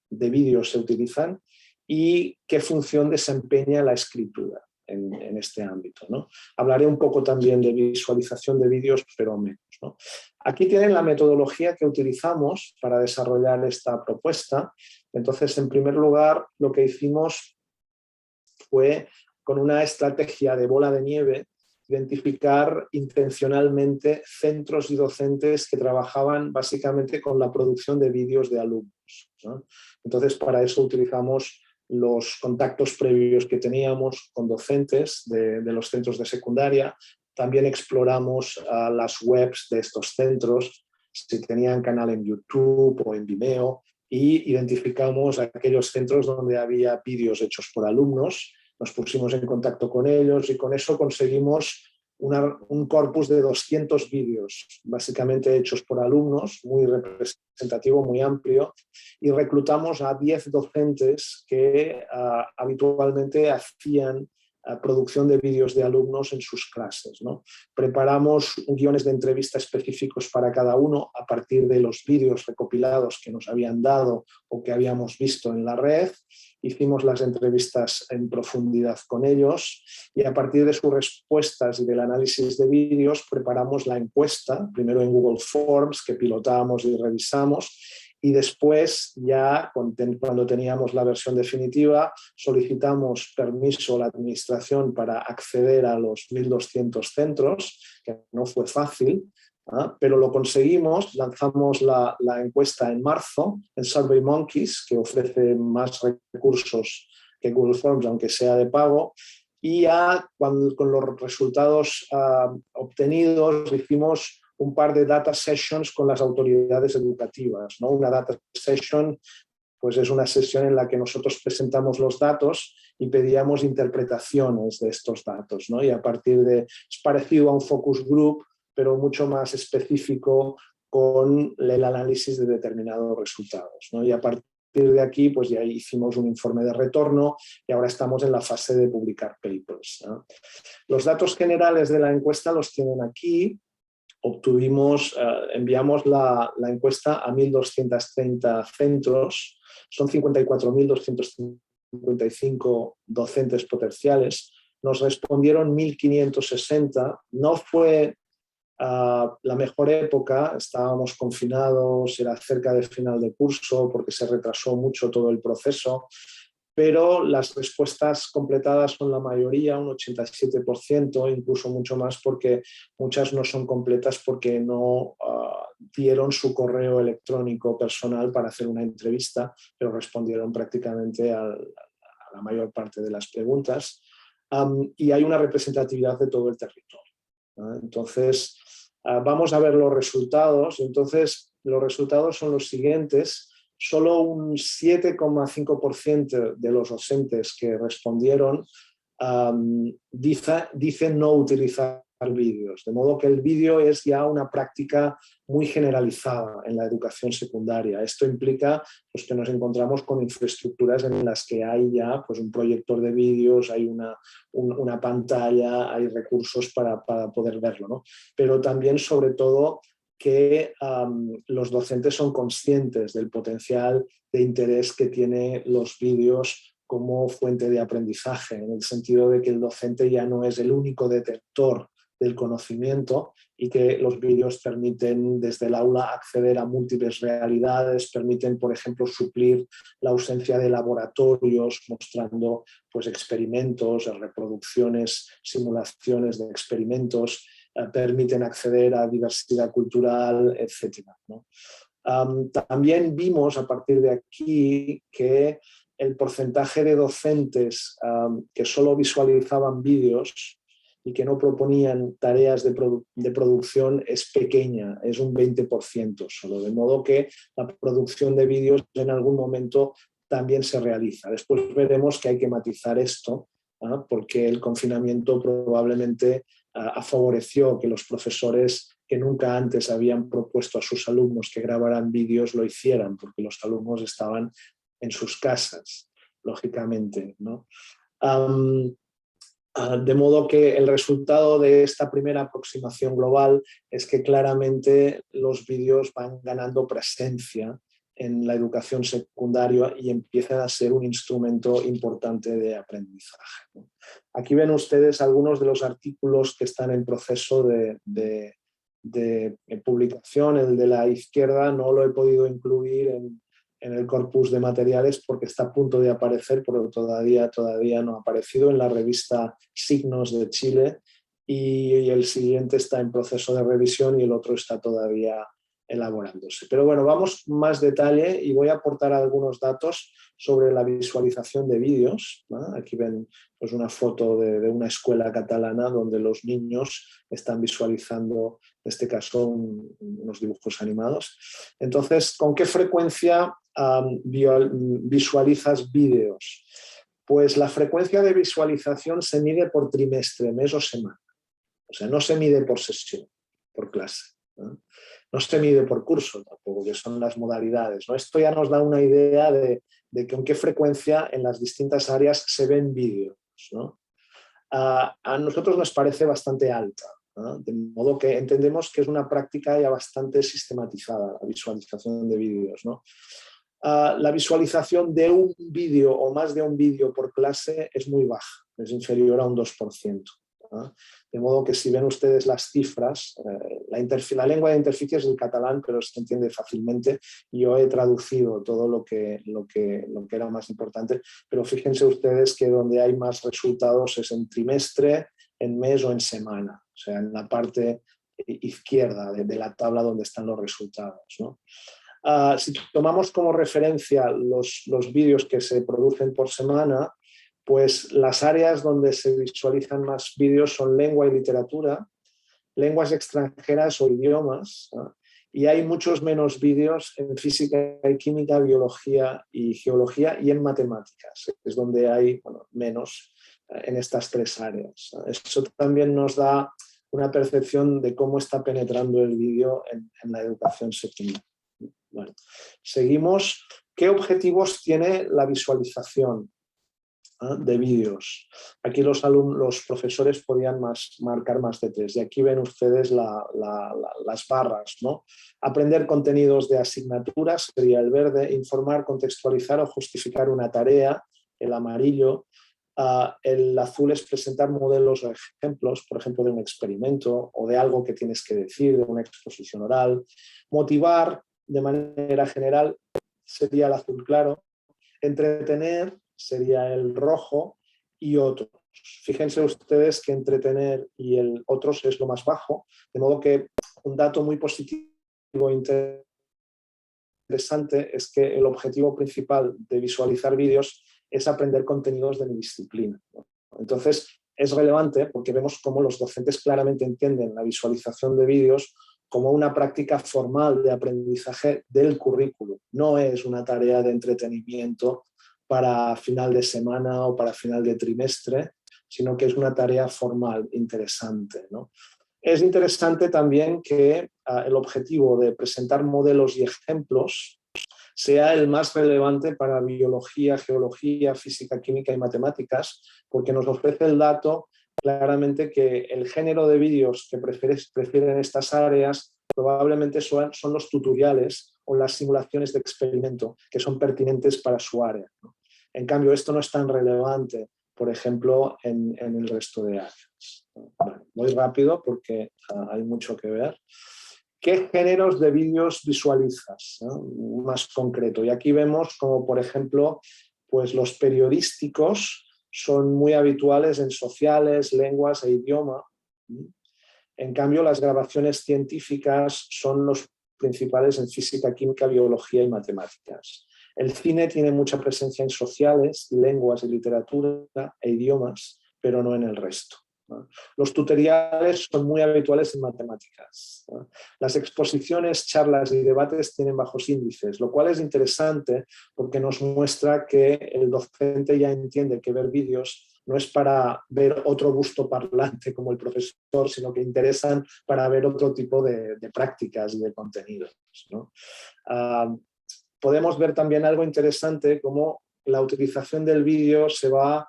de vídeos se utilizan? ¿Y qué función desempeña la escritura en este ámbito, ¿no? Hablaré un poco también de visualización de vídeos, pero menos, ¿no? Aquí tienen la metodología que utilizamos para desarrollar esta propuesta. Entonces, en primer lugar, lo que hicimos fue, con una estrategia de bola de nieve, identificar intencionalmente centros y docentes que trabajaban básicamente con la producción de vídeos de alumnos, ¿no? Entonces, para eso utilizamos los contactos previos que teníamos con docentes de los centros de secundaria. También exploramos las webs de estos centros, si tenían canal en YouTube o en Vimeo, y identificamos aquellos centros donde había vídeos hechos por alumnos. Nos pusimos en contacto con ellos y con eso conseguimos un corpus de 200 vídeos, básicamente hechos por alumnos, muy representativo, muy amplio, y reclutamos a 10 docentes que habitualmente hacían producción de vídeos de alumnos en sus clases, ¿no? Preparamos guiones de entrevista específicos para cada uno a partir de los vídeos recopilados que nos habían dado o que habíamos visto en la red. Hicimos las entrevistas en profundidad con ellos y a partir de sus respuestas y del análisis de vídeos preparamos la encuesta, primero en Google Forms que pilotamos y revisamos, y después, ya cuando teníamos la versión definitiva, solicitamos permiso a la administración para acceder a los 1.200 centros, que no fue fácil, pero lo conseguimos. Lanzamos la encuesta en marzo en SurveyMonkeys, que ofrece más recursos que Google Forms, aunque sea de pago. Y ya con los resultados obtenidos hicimos un par de data sessions con las autoridades educativas, ¿no? Una data session pues es una sesión en la que nosotros presentamos los datos y pedíamos interpretaciones de estos datos, ¿no? Y a partir de, es parecido a un focus group, pero mucho más específico con el análisis de determinados resultados, ¿no? Y a partir de aquí, pues ya hicimos un informe de retorno y ahora estamos en la fase de publicar papers, ¿no? Los datos generales de la encuesta los tienen aquí. Enviamos la encuesta a 1.230 centros, son 54.255 docentes potenciales, nos respondieron 1.560, no fue la mejor época, estábamos confinados, era cerca del final de curso porque se retrasó mucho todo el proceso, pero las respuestas completadas son la mayoría, un 87%, incluso mucho más porque muchas no son completas porque no dieron su correo electrónico personal para hacer una entrevista, pero respondieron prácticamente a la mayor parte de las preguntas. Y hay una representatividad de todo el territorio, ¿no? Entonces, vamos a ver los resultados. Entonces, los resultados son los siguientes. Solo un 7,5% de los docentes que respondieron dicen no utilizar vídeos, de modo que el vídeo es ya una práctica muy generalizada en la educación secundaria. Esto implica pues, que nos encontramos con infraestructuras en las que hay ya pues, un proyector de vídeos, hay una pantalla, hay recursos para poder verlo, ¿no? Pero también, sobre todo, que los docentes son conscientes del potencial de interés que tienen los vídeos como fuente de aprendizaje, en el sentido de que el docente ya no es el único detector del conocimiento y que los vídeos permiten desde el aula acceder a múltiples realidades, permiten, por ejemplo, suplir la ausencia de laboratorios, mostrando pues, experimentos, reproducciones, simulaciones de experimentos, permiten acceder a diversidad cultural, etc., ¿no? También vimos a partir de aquí que el porcentaje de docentes que solo visualizaban vídeos y que no proponían tareas de producción es pequeña, es un 20% solo, de modo que la producción de vídeos en algún momento también se realiza. Después veremos que hay que matizar esto, porque el confinamiento probablemente favoreció que los profesores que nunca antes habían propuesto a sus alumnos que grabaran vídeos lo hicieran, porque los alumnos estaban en sus casas, lógicamente, ¿no? De modo que el resultado de esta primera aproximación global es que claramente los vídeos van ganando presencia en la educación secundaria y empiezan a ser un instrumento importante de aprendizaje, ¿no? Aquí ven ustedes algunos de los artículos que están en proceso de publicación. El de la izquierda no lo he podido incluir en el corpus de materiales porque está a punto de aparecer, pero todavía no ha aparecido, en la revista Signos de Chile, y el siguiente está en proceso de revisión y el otro está todavía elaborándose. Pero bueno, vamos más detalle y voy a aportar algunos datos sobre la visualización de vídeos, ¿no? Aquí ven pues, una foto de una escuela catalana donde los niños están visualizando, en este caso, unos dibujos animados. Entonces, ¿con qué frecuencia visualizas vídeos? Pues la frecuencia de visualización se mide por trimestre, mes o semana. O sea, no se mide por sesión, por clase, ¿no? No se mide por curso tampoco, que son las modalidades, ¿no? Esto ya nos da una idea de con qué frecuencia en las distintas áreas se ven vídeos, ¿no? a nosotros nos parece bastante alta, ¿no? De modo que entendemos que es una práctica ya bastante sistematizada, la visualización de vídeos, ¿no? La visualización de un vídeo o más de un vídeo por clase es muy baja, es inferior a un 2%. ¿No? De modo que si ven ustedes las cifras, la lengua de interficie es el catalán, pero se entiende fácilmente. Yo he traducido todo lo que era más importante, pero fíjense ustedes que donde hay más resultados es en trimestre, en mes o en semana, o sea, en la parte izquierda de la tabla donde están los resultados, ¿no? Si tomamos como referencia los vídeos que se producen por semana, pues las áreas donde se visualizan más vídeos son lengua y literatura, lenguas extranjeras o idiomas, ¿no? Y hay muchos menos vídeos en física y química, biología y geología y en matemáticas. Es donde hay menos en estas tres áreas. Eso también nos da una percepción de cómo está penetrando el vídeo en la educación secundaria. Bueno, seguimos. ¿Qué objetivos tiene la visualización de vídeos? Aquí los profesores podían marcar más de 3 y aquí ven ustedes las barras, ¿no? Aprender contenidos de asignaturas sería el verde, informar, contextualizar o justificar una tarea, el amarillo. El azul es presentar modelos o ejemplos, por ejemplo, de un experimento o de algo que tienes que decir, de una exposición oral. Motivar, de manera general, sería el azul claro. Entretener sería el rojo y otros. Fíjense ustedes que entretener y el otros es lo más bajo, de modo que un dato muy positivo e interesante es que el objetivo principal de visualizar vídeos es aprender contenidos de mi disciplina, ¿no? Entonces, es relevante porque vemos cómo los docentes claramente entienden la visualización de vídeos como una práctica formal de aprendizaje del currículum. No es una tarea de entretenimiento para final de semana o para final de trimestre, sino que es una tarea formal, interesante, ¿no? Es interesante también que el objetivo de presentar modelos y ejemplos sea el más relevante para biología, geología, física, química y matemáticas, porque nos ofrece el dato claramente que el género de vídeos que prefieren estas áreas probablemente son los tutoriales o las simulaciones de experimento que son pertinentes para su área, ¿no? En cambio, esto no es tan relevante, por ejemplo, en el resto de áreas. Bueno, voy rápido porque hay mucho que ver. ¿Qué géneros de vídeos visualizas, ¿no? Más concreto? Y aquí vemos como, por ejemplo, pues los periodísticos son muy habituales en sociales, lenguas e idioma. En cambio, las grabaciones científicas son los principales en física, química, biología y matemáticas. El cine tiene mucha presencia en sociales, lenguas y literatura e idiomas, pero no en el resto, ¿no? Los tutoriales son muy habituales en matemáticas, ¿no? Las exposiciones, charlas y debates tienen bajos índices, lo cual es interesante porque nos muestra que el docente ya entiende que ver vídeos no es para ver otro busto parlante como el profesor, sino que interesan para ver otro tipo de prácticas y de contenidos, ¿no? Podemos ver también algo interesante como la utilización del vídeo se va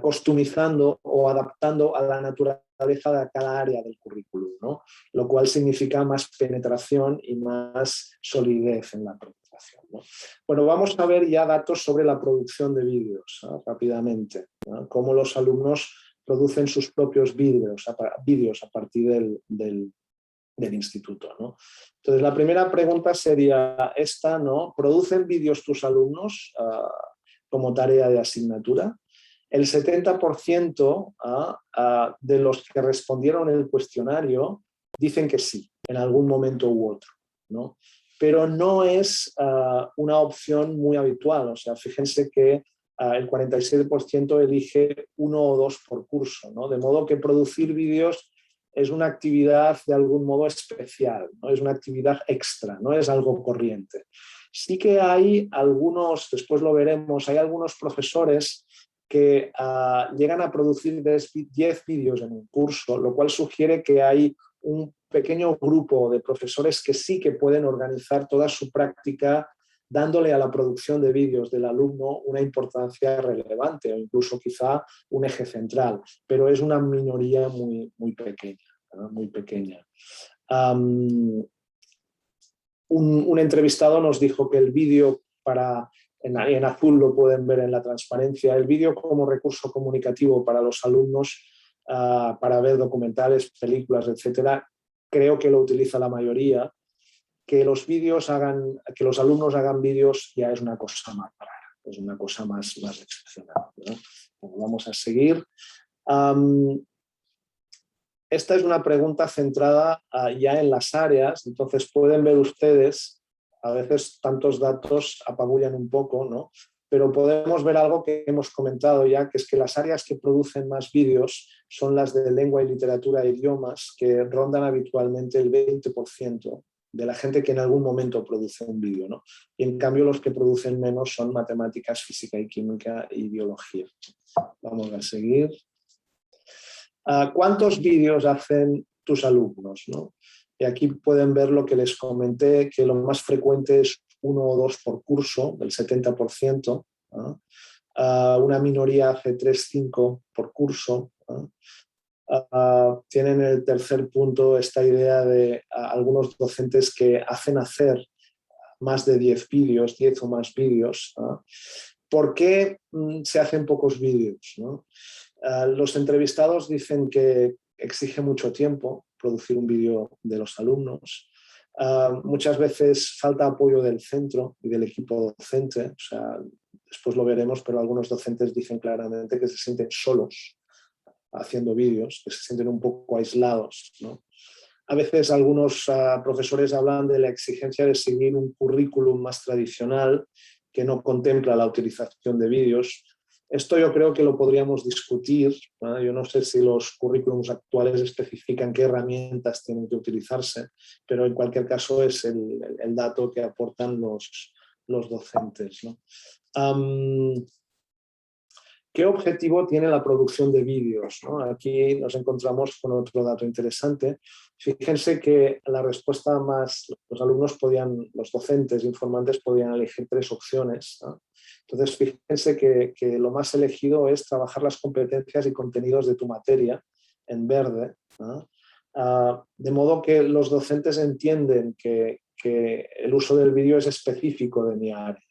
customizando o adaptando a la naturaleza de cada área del currículum, ¿no? Lo cual significa más penetración y más solidez en la penetración, ¿no? Bueno, vamos a ver ya datos sobre la producción de vídeos, ¿no? Rápidamente, ¿no? Cómo los alumnos producen sus propios vídeos a partir del instituto, ¿no? Entonces, la primera pregunta sería esta, ¿no? ¿Producen vídeos tus alumnos como tarea de asignatura? El 70% de los que respondieron el cuestionario dicen que sí, en algún momento u otro, ¿no? Pero no es una opción muy habitual. O sea, fíjense que el 47% elige 1 o 2 por curso, ¿no? De modo que producir vídeos es una actividad de algún modo especial, ¿no? Es una actividad extra, no es algo corriente. Sí que hay algunos, después lo veremos, hay algunos profesores que llegan a producir 10 vídeos en un curso, lo cual sugiere que hay un pequeño grupo de profesores que sí que pueden organizar toda su práctica dándole a la producción de vídeos del alumno una importancia relevante o incluso quizá un eje central, pero es una minoría muy pequeña, ¿no? Muy pequeña. Un entrevistado nos dijo que el vídeo, en azul lo pueden ver en la transparencia, el vídeo como recurso comunicativo para los alumnos, para ver documentales, películas, etcétera, creo que lo utiliza la mayoría. Que los alumnos hagan vídeos ya es una cosa más rara, es una cosa más excepcional, ¿no? Bueno, vamos a seguir. Esta es una pregunta centrada ya en las áreas, entonces pueden ver ustedes, a veces tantos datos apabullan un poco, ¿no? Pero podemos ver algo que hemos comentado ya, que es que las áreas que producen más vídeos son las de lengua y literatura e idiomas, que rondan habitualmente el 20% de la gente que en algún momento produce un vídeo, ¿no? Y en cambio los que producen menos son matemáticas, física y química y biología. Vamos a seguir. ¿Cuántos vídeos hacen tus alumnos, ¿no? Y aquí pueden ver lo que les comenté, que lo más frecuente es 1 o 2 por curso, del 70%. ¿No? Una minoría hace 3-5 por curso. ¿No? Tienen el tercer punto esta idea de algunos docentes que hacen hacer más de 10 vídeos, 10 o más vídeos. ¿No? ¿Por qué se hacen pocos vídeos, ¿no? Los entrevistados dicen que exige mucho tiempo producir un vídeo de los alumnos. Muchas veces falta apoyo del centro y del equipo docente. O sea, después lo veremos, pero algunos docentes dicen claramente que se sienten solos haciendo vídeos, que se sienten un poco aislados, ¿no? A veces algunos profesores hablan de la exigencia de seguir un currículum más tradicional que no contempla la utilización de vídeos. Esto yo creo que lo podríamos discutir, ¿no? Yo no sé si los currículums actuales especifican qué herramientas tienen que utilizarse, pero en cualquier caso es el dato que aportan los docentes, ¿no? ¿Qué objetivo tiene la producción de vídeos, ¿no? Aquí nos encontramos con otro dato interesante. Fíjense que la respuesta más, los docentes informantes podían elegir 3 opciones, ¿no? Entonces, fíjense que lo más elegido es trabajar las competencias y contenidos de tu materia en verde, ¿no? De modo que los docentes entienden que el uso del vídeo es específico de mi área,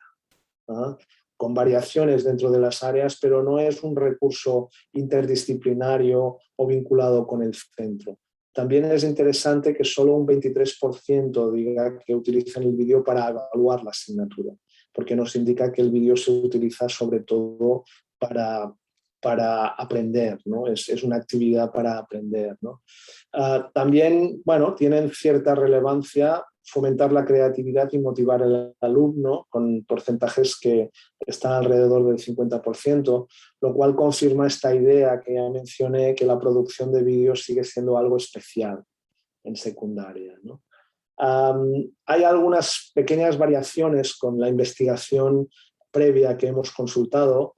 ¿no? Con variaciones dentro de las áreas, pero no es un recurso interdisciplinario o vinculado con el centro. También es interesante que solo un 23% diga que utilizan el vídeo para evaluar la asignatura, porque nos indica que el vídeo se utiliza sobre todo para aprender, ¿no? Es una actividad para aprender, ¿no? También, bueno, tienen cierta relevancia fomentar la creatividad y motivar al alumno con porcentajes que están alrededor del 50%, lo cual confirma esta idea que ya mencioné, que la producción de vídeos sigue siendo algo especial en secundaria, ¿no? Hay algunas pequeñas variaciones con la investigación previa que hemos consultado.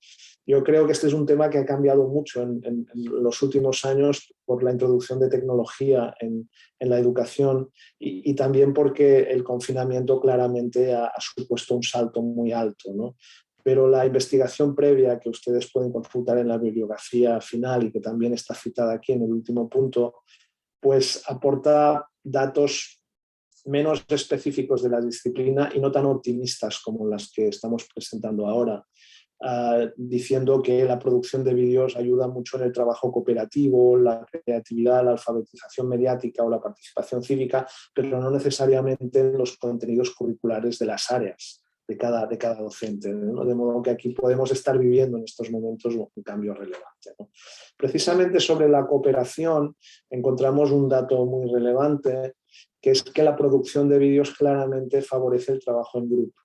Yo creo que este es un tema que ha cambiado mucho en los últimos años por la introducción de tecnología en la educación y también porque el confinamiento claramente ha supuesto un salto muy alto, ¿no? Pero la investigación previa que ustedes pueden consultar en la bibliografía final y que también está citada aquí en el último punto, pues aporta datos menos específicos de la disciplina y no tan optimistas como las que estamos presentando ahora. Diciendo que la producción de vídeos ayuda mucho en el trabajo cooperativo, la creatividad, la alfabetización mediática o la participación cívica, pero no necesariamente en los contenidos curriculares de las áreas de cada docente, ¿no? De modo que aquí podemos estar viviendo en estos momentos un cambio relevante, ¿no? Precisamente sobre la cooperación encontramos un dato muy relevante, que es que la producción de vídeos claramente favorece el trabajo en grupo.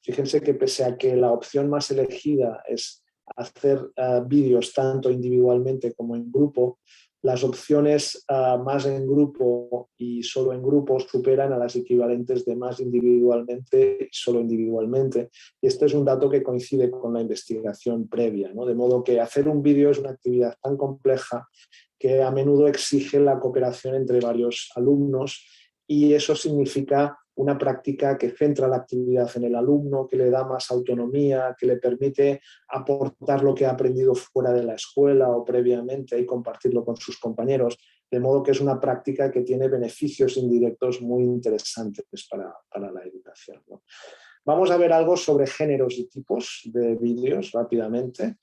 Fíjense que pese a que la opción más elegida es hacer vídeos tanto individualmente como en grupo, las opciones más en grupo y solo en grupo superan a las equivalentes de más individualmente y solo individualmente. Y este es un dato que coincide con la investigación previa, ¿no? De modo que hacer un vídeo es una actividad tan compleja que a menudo exige la cooperación entre varios alumnos y eso significa una práctica que centra la actividad en el alumno, que le da más autonomía, que le permite aportar lo que ha aprendido fuera de la escuela o previamente y compartirlo con sus compañeros, de modo que es una práctica que tiene beneficios indirectos muy interesantes para la educación, ¿no? Vamos a ver algo sobre géneros y tipos de vídeos rápidamente.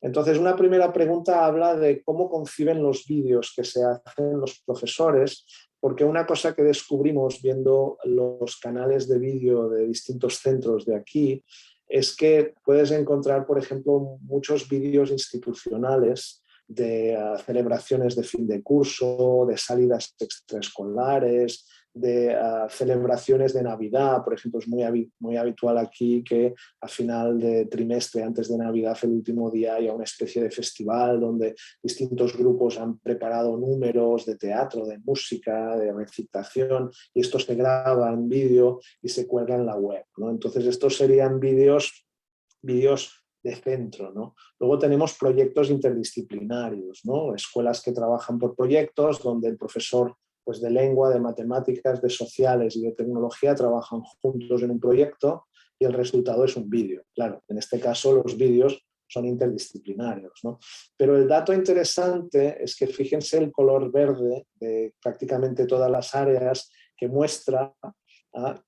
Entonces, una primera pregunta habla de cómo conciben los vídeos que se hacen los profesores, porque una cosa que descubrimos viendo los canales de vídeo de distintos centros de aquí es que puedes encontrar, por ejemplo, muchos vídeos institucionales de celebraciones de fin de curso, de salidas extraescolares, de celebraciones de Navidad. Por ejemplo, es muy habitual aquí que a final de trimestre, antes de Navidad, el último día, haya una especie de festival donde distintos grupos han preparado números de teatro, de música, de recitación, y esto se graba en vídeo y se cuelga en la web, ¿no? Entonces, estos serían vídeos de centro, ¿no? Luego tenemos proyectos interdisciplinarios, ¿no? Escuelas que trabajan por proyectos donde el profesor, pues, de lengua, de matemáticas, de sociales y de tecnología trabajan juntos en un proyecto y el resultado es un vídeo. Claro, en este caso los vídeos son interdisciplinarios, ¿no? Pero el dato interesante es que fíjense el color verde de prácticamente todas las áreas, que muestra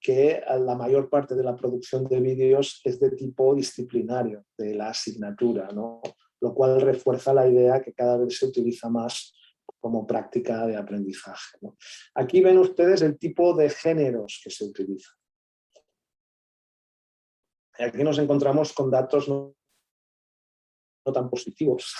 que la mayor parte de la producción de vídeos es de tipo disciplinario, de la asignatura, ¿no? Lo cual refuerza la idea que cada vez se utiliza más como práctica de aprendizaje, ¿no? Aquí ven ustedes el tipo de géneros que se utilizan. Aquí nos encontramos con datos no tan positivos,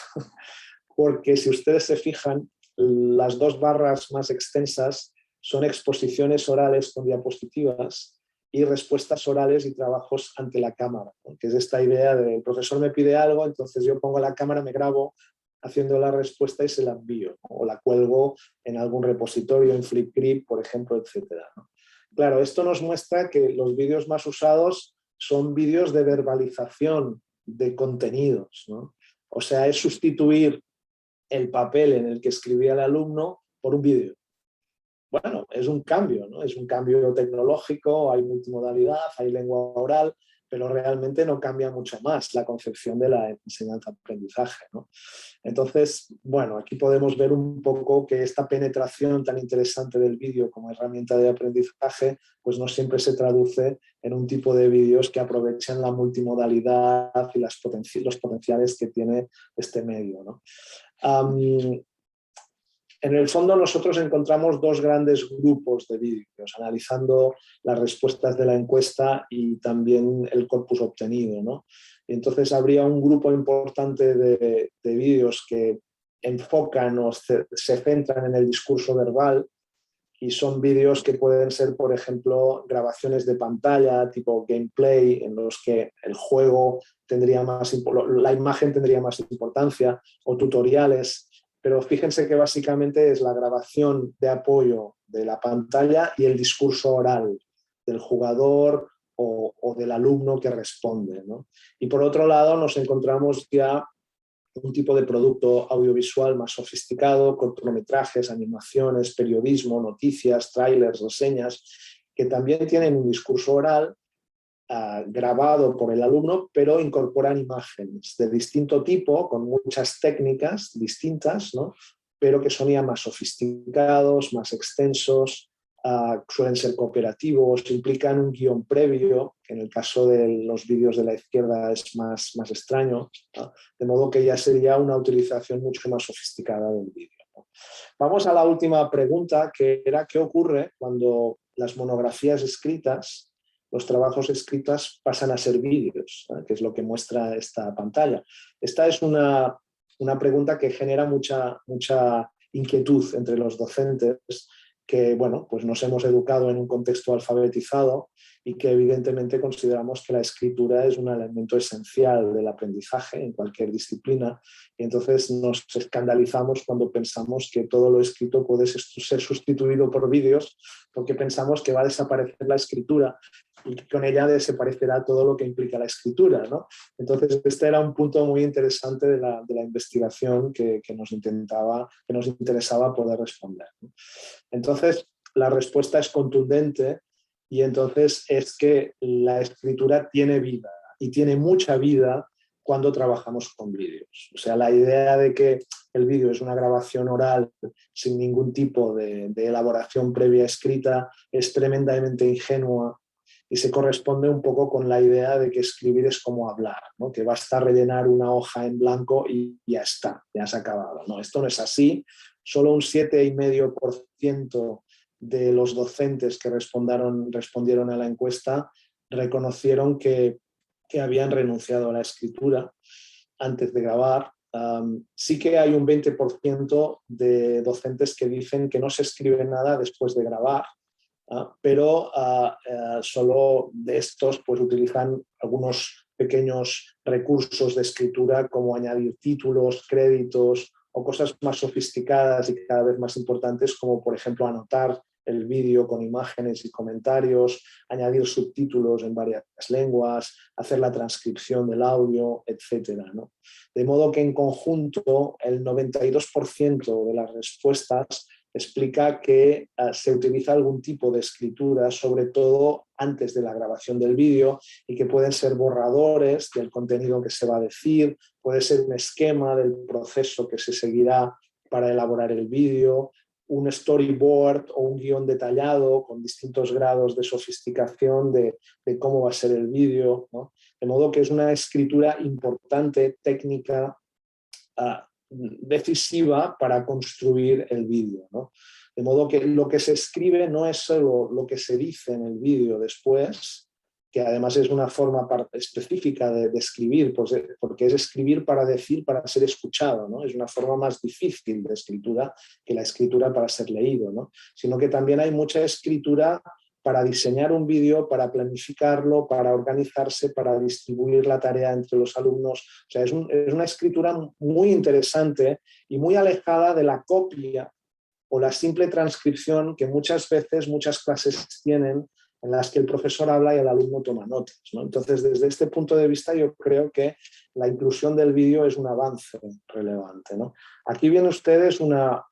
porque si ustedes se fijan, las dos barras más extensas son exposiciones orales con diapositivas y respuestas orales y trabajos ante la cámara, ¿no? Que es esta idea de el profesor me pide algo, entonces yo pongo la cámara, me grabo haciendo la respuesta y se la envío, ¿no? O la cuelgo en algún repositorio, en Flipgrid, por ejemplo, etcétera, ¿no? Claro, esto nos muestra que los vídeos más usados son vídeos de verbalización de contenidos, ¿no? O sea, es sustituir el papel en el que escribía el alumno por un vídeo. Bueno, es un cambio, ¿no? Es un cambio tecnológico, hay multimodalidad, hay lengua oral, pero realmente no cambia mucho más la concepción de la enseñanza-aprendizaje, ¿no? Entonces, bueno, aquí podemos ver un poco que esta penetración tan interesante del vídeo como herramienta de aprendizaje, pues no siempre se traduce en un tipo de vídeos que aprovechan la multimodalidad y los potenciales que tiene este medio, ¿no? En el fondo nosotros encontramos dos grandes grupos de vídeos, analizando las respuestas de la encuesta y también el corpus obtenido, ¿no? Entonces habría un grupo importante de vídeos que enfocan o se centran en el discurso verbal, y son vídeos que pueden ser, por ejemplo, grabaciones de pantalla tipo gameplay, en los que el juego tendría la imagen tendría más importancia, o tutoriales. Pero fíjense que básicamente es la grabación de apoyo de la pantalla y el discurso oral del jugador o del alumno que responde, ¿no? Y por otro lado nos encontramos ya un tipo de producto audiovisual más sofisticado, cortometrajes, animaciones, periodismo, noticias, trailers, reseñas, que también tienen un discurso oral grabado por el alumno, pero incorporan imágenes de distinto tipo, con muchas técnicas distintas, ¿no? Pero que son ya más sofisticados, más extensos, suelen ser cooperativos, implican un guión previo, que en el caso de los vídeos de la izquierda es más extraño, ¿no? De modo que ya sería una utilización mucho más sofisticada del vídeo, ¿no? Vamos a la última pregunta, que era ¿qué ocurre cuando las monografías escritas, los trabajos escritos pasan a ser vídeos, ¿no? Que es lo que muestra esta pantalla? Esta es una pregunta que genera mucha inquietud entre los docentes, que, bueno, pues nos hemos educado en un contexto alfabetizado y que evidentemente consideramos que la escritura es un elemento esencial del aprendizaje en cualquier disciplina, y entonces nos escandalizamos cuando pensamos que todo lo escrito puede ser sustituido por vídeos, porque pensamos que va a desaparecer la escritura y que con ella desaparecerá todo lo que implica la escritura, ¿no? Entonces este era un punto muy interesante de la investigación que nos interesaba poder responder, ¿no? Entonces la respuesta es contundente, y entonces es que la escritura tiene vida y tiene mucha vida cuando trabajamos con vídeos. O sea, la idea de que el vídeo es una grabación oral sin ningún tipo de elaboración previa escrita es tremendamente ingenua y se corresponde un poco con la idea de que escribir es como hablar, ¿no? Que basta rellenar una hoja en blanco y ya está, ya se ha acabado. No, esto no es así. Solo un 7,5% de los docentes que respondieron a la encuesta reconocieron que habían renunciado a la escritura antes de grabar. Sí que hay un 20% de docentes que dicen que no se escribe nada después de grabar, pero solo de estos pues utilizan algunos pequeños recursos de escritura como añadir títulos, créditos o cosas más sofisticadas y cada vez más importantes como por ejemplo anotar el vídeo con imágenes y comentarios, añadir subtítulos en varias lenguas, hacer la transcripción del audio, etcétera, ¿no? De modo que en conjunto el 92% de las respuestas explica que se utiliza algún tipo de escritura, sobre todo antes de la grabación del vídeo, y que pueden ser borradores del contenido que se va a decir, puede ser un esquema del proceso que se seguirá para elaborar el vídeo, un storyboard o un guión detallado con distintos grados de sofisticación de cómo va a ser el vídeo, ¿no? De modo que es una escritura importante, técnica, decisiva para construir el vídeo, ¿no? De modo que lo que se escribe no es solo lo que se dice en el vídeo después, que además es una forma específica de escribir, pues, porque es escribir para decir, para ser escuchado, ¿no? Es una forma más difícil de escritura que la escritura para ser leído, ¿no? Sino que también hay mucha escritura para diseñar un vídeo, para planificarlo, para organizarse, para distribuir la tarea entre los alumnos. O sea, es una escritura muy interesante y muy alejada de la copia o la simple transcripción que muchas veces, muchas clases tienen en las que el profesor habla y el alumno toma notas, ¿no? Entonces, desde este punto de vista, yo creo que la inclusión del vídeo es un avance relevante, ¿no? Aquí vienen ustedes una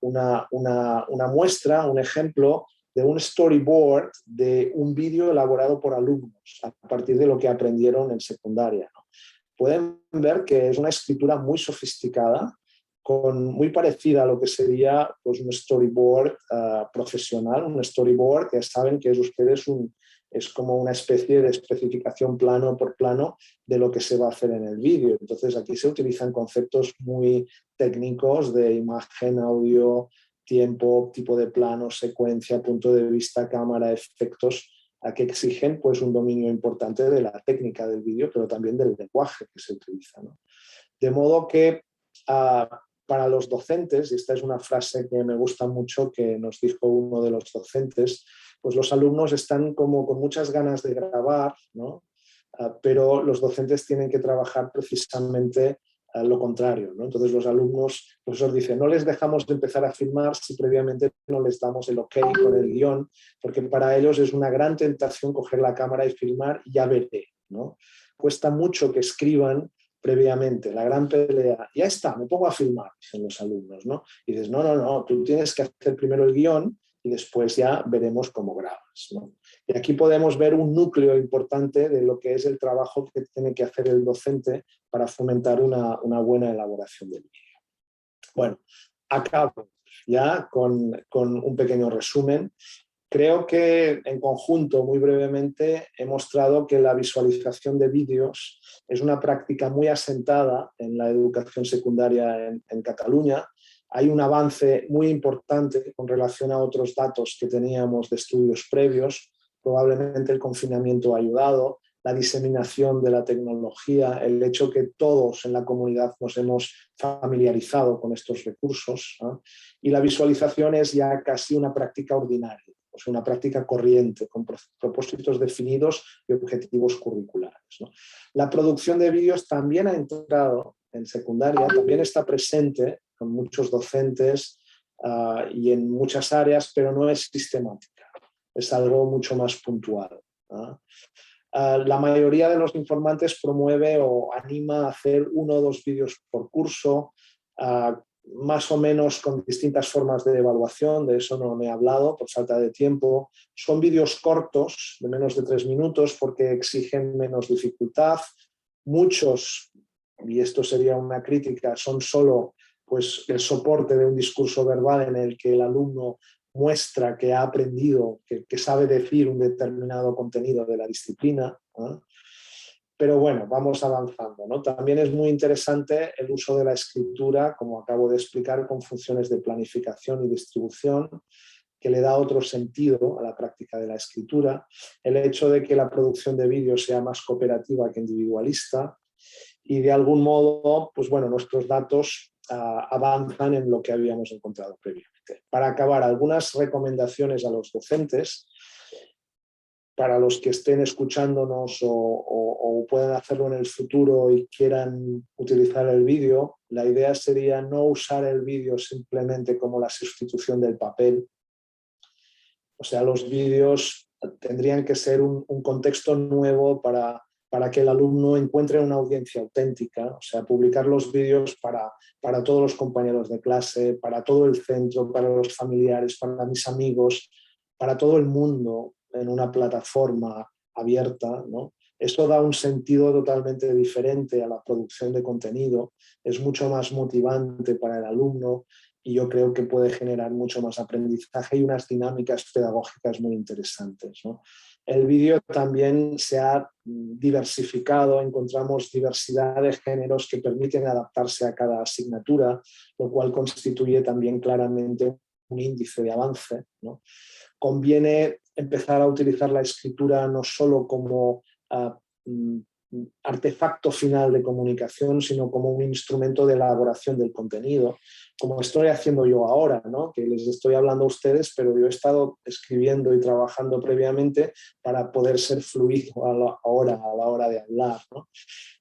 muestra, un ejemplo de un storyboard de un vídeo elaborado por alumnos a partir de lo que aprendieron en secundaria, ¿no? Pueden ver que es una escritura muy sofisticada, muy parecida a lo que sería pues, un storyboard profesional, un storyboard que saben que es como una especie de especificación plano por plano de lo que se va a hacer en el vídeo. Entonces aquí se utilizan conceptos muy técnicos de imagen, audio, tiempo, tipo de plano, secuencia, punto de vista, cámara, efectos, que exigen pues, un dominio importante de la técnica del vídeo, pero también del lenguaje que se utiliza, ¿no? De modo que para los docentes, y esta es una frase que me gusta mucho que nos dijo uno de los docentes, pues los alumnos están como con muchas ganas de grabar, ¿no? Pero los docentes tienen que trabajar precisamente lo contrario, ¿no? Entonces los alumnos, el profesor dice, no les dejamos de empezar a filmar si previamente no les damos el ok con el guión, porque para ellos es una gran tentación coger la cámara y filmar y ya veré, ¿no? Cuesta mucho que escriban previamente, la gran pelea, ya está, me pongo a filmar, dicen los alumnos, ¿no? Y dices, no, tú tienes que hacer primero el guión y después ya veremos cómo grabas, ¿no? Y aquí podemos ver un núcleo importante de lo que es el trabajo que tiene que hacer el docente para fomentar una buena elaboración del vídeo. Bueno, acabo ya con un pequeño resumen. Creo que en conjunto, muy brevemente, he mostrado que la visualización de vídeos es una práctica muy asentada en la educación secundaria en Cataluña. Hay un avance muy importante con relación a otros datos que teníamos de estudios previos. Probablemente el confinamiento ha ayudado, la diseminación de la tecnología, el hecho que todos en la comunidad nos hemos familiarizado con estos recursos, ¿no? Y la visualización es ya casi una práctica ordinaria, o sea, una práctica corriente, con propósitos definidos y objetivos curriculares, ¿no? La producción de vídeos también ha entrado en secundaria, también está presente con muchos docentes y en muchas áreas, pero no es sistemática, es algo mucho más puntual, ¿no? La mayoría de los informantes promueve o anima a hacer 1 o 2 vídeos por curso. más o menos con distintas formas de evaluación, de eso no me he hablado por falta de tiempo. Son vídeos cortos, de menos de 3 minutos, porque exigen menos dificultad. Muchos, y esto sería una crítica, son solo pues, el soporte de un discurso verbal en el que el alumno muestra que ha aprendido, que sabe decir un determinado contenido de la disciplina, ¿no? Pero bueno, vamos avanzando, ¿no? También es muy interesante el uso de la escritura, como acabo de explicar, con funciones de planificación y distribución, que le da otro sentido a la práctica de la escritura. El hecho de que la producción de vídeos sea más cooperativa que individualista y de algún modo, pues bueno, nuestros datos avanzan en lo que habíamos encontrado previamente. Para acabar, algunas recomendaciones a los docentes. Para los que estén escuchándonos o puedan hacerlo en el futuro y quieran utilizar el vídeo, la idea sería no usar el vídeo simplemente como la sustitución del papel. O sea, los vídeos tendrían que ser un contexto nuevo para que el alumno encuentre una audiencia auténtica. O sea, publicar los vídeos para todos los compañeros de clase, para todo el centro, para los familiares, para mis amigos, para todo el mundo, en una plataforma abierta, ¿no? Esto da un sentido totalmente diferente a la producción de contenido, es mucho más motivante para el alumno y yo creo que puede generar mucho más aprendizaje y unas dinámicas pedagógicas muy interesantes, ¿no? El vídeo también se ha diversificado, encontramos diversidad de géneros que permiten adaptarse a cada asignatura, lo cual constituye también claramente un índice de avance, ¿no? Conviene empezar a utilizar la escritura no solo como artefacto final de comunicación, sino como un instrumento de elaboración del contenido, como estoy haciendo yo ahora, ¿no? Que les estoy hablando a ustedes, pero yo he estado escribiendo y trabajando previamente para poder ser fluido a la hora de hablar, ¿no?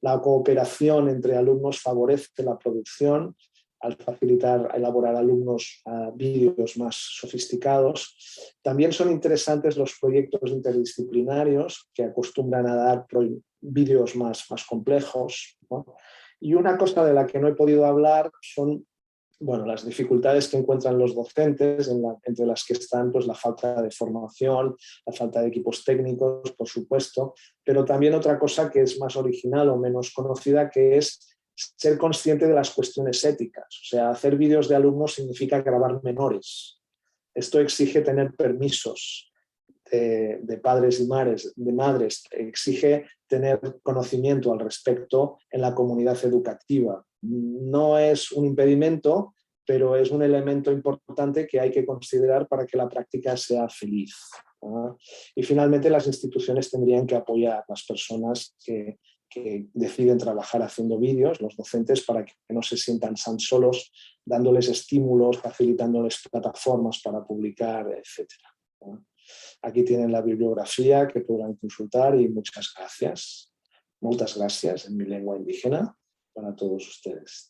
La cooperación entre alumnos favorece la producción al facilitar, elaborar alumnos vídeos más sofisticados. También son interesantes los proyectos interdisciplinarios que acostumbran a dar vídeos más complejos, ¿no? Y una cosa de la que no he podido hablar son las dificultades que encuentran los docentes, entre las que están pues, la falta de formación, la falta de equipos técnicos, por supuesto, pero también otra cosa que es más original o menos conocida, que es ser consciente de las cuestiones éticas. O sea, hacer vídeos de alumnos significa grabar menores. Esto exige tener permisos de padres y madres, exige tener conocimiento al respecto en la comunidad educativa. No es un impedimento, pero es un elemento importante que hay que considerar para que la práctica sea feliz, ¿no? Y finalmente las instituciones tendrían que apoyar a las personas que deciden trabajar haciendo vídeos, los docentes, para que no se sientan tan solos, dándoles estímulos, facilitándoles plataformas para publicar, etc. Aquí tienen la bibliografía que podrán consultar y muchas gracias. Muchas gracias en mi lengua indígena para todos ustedes.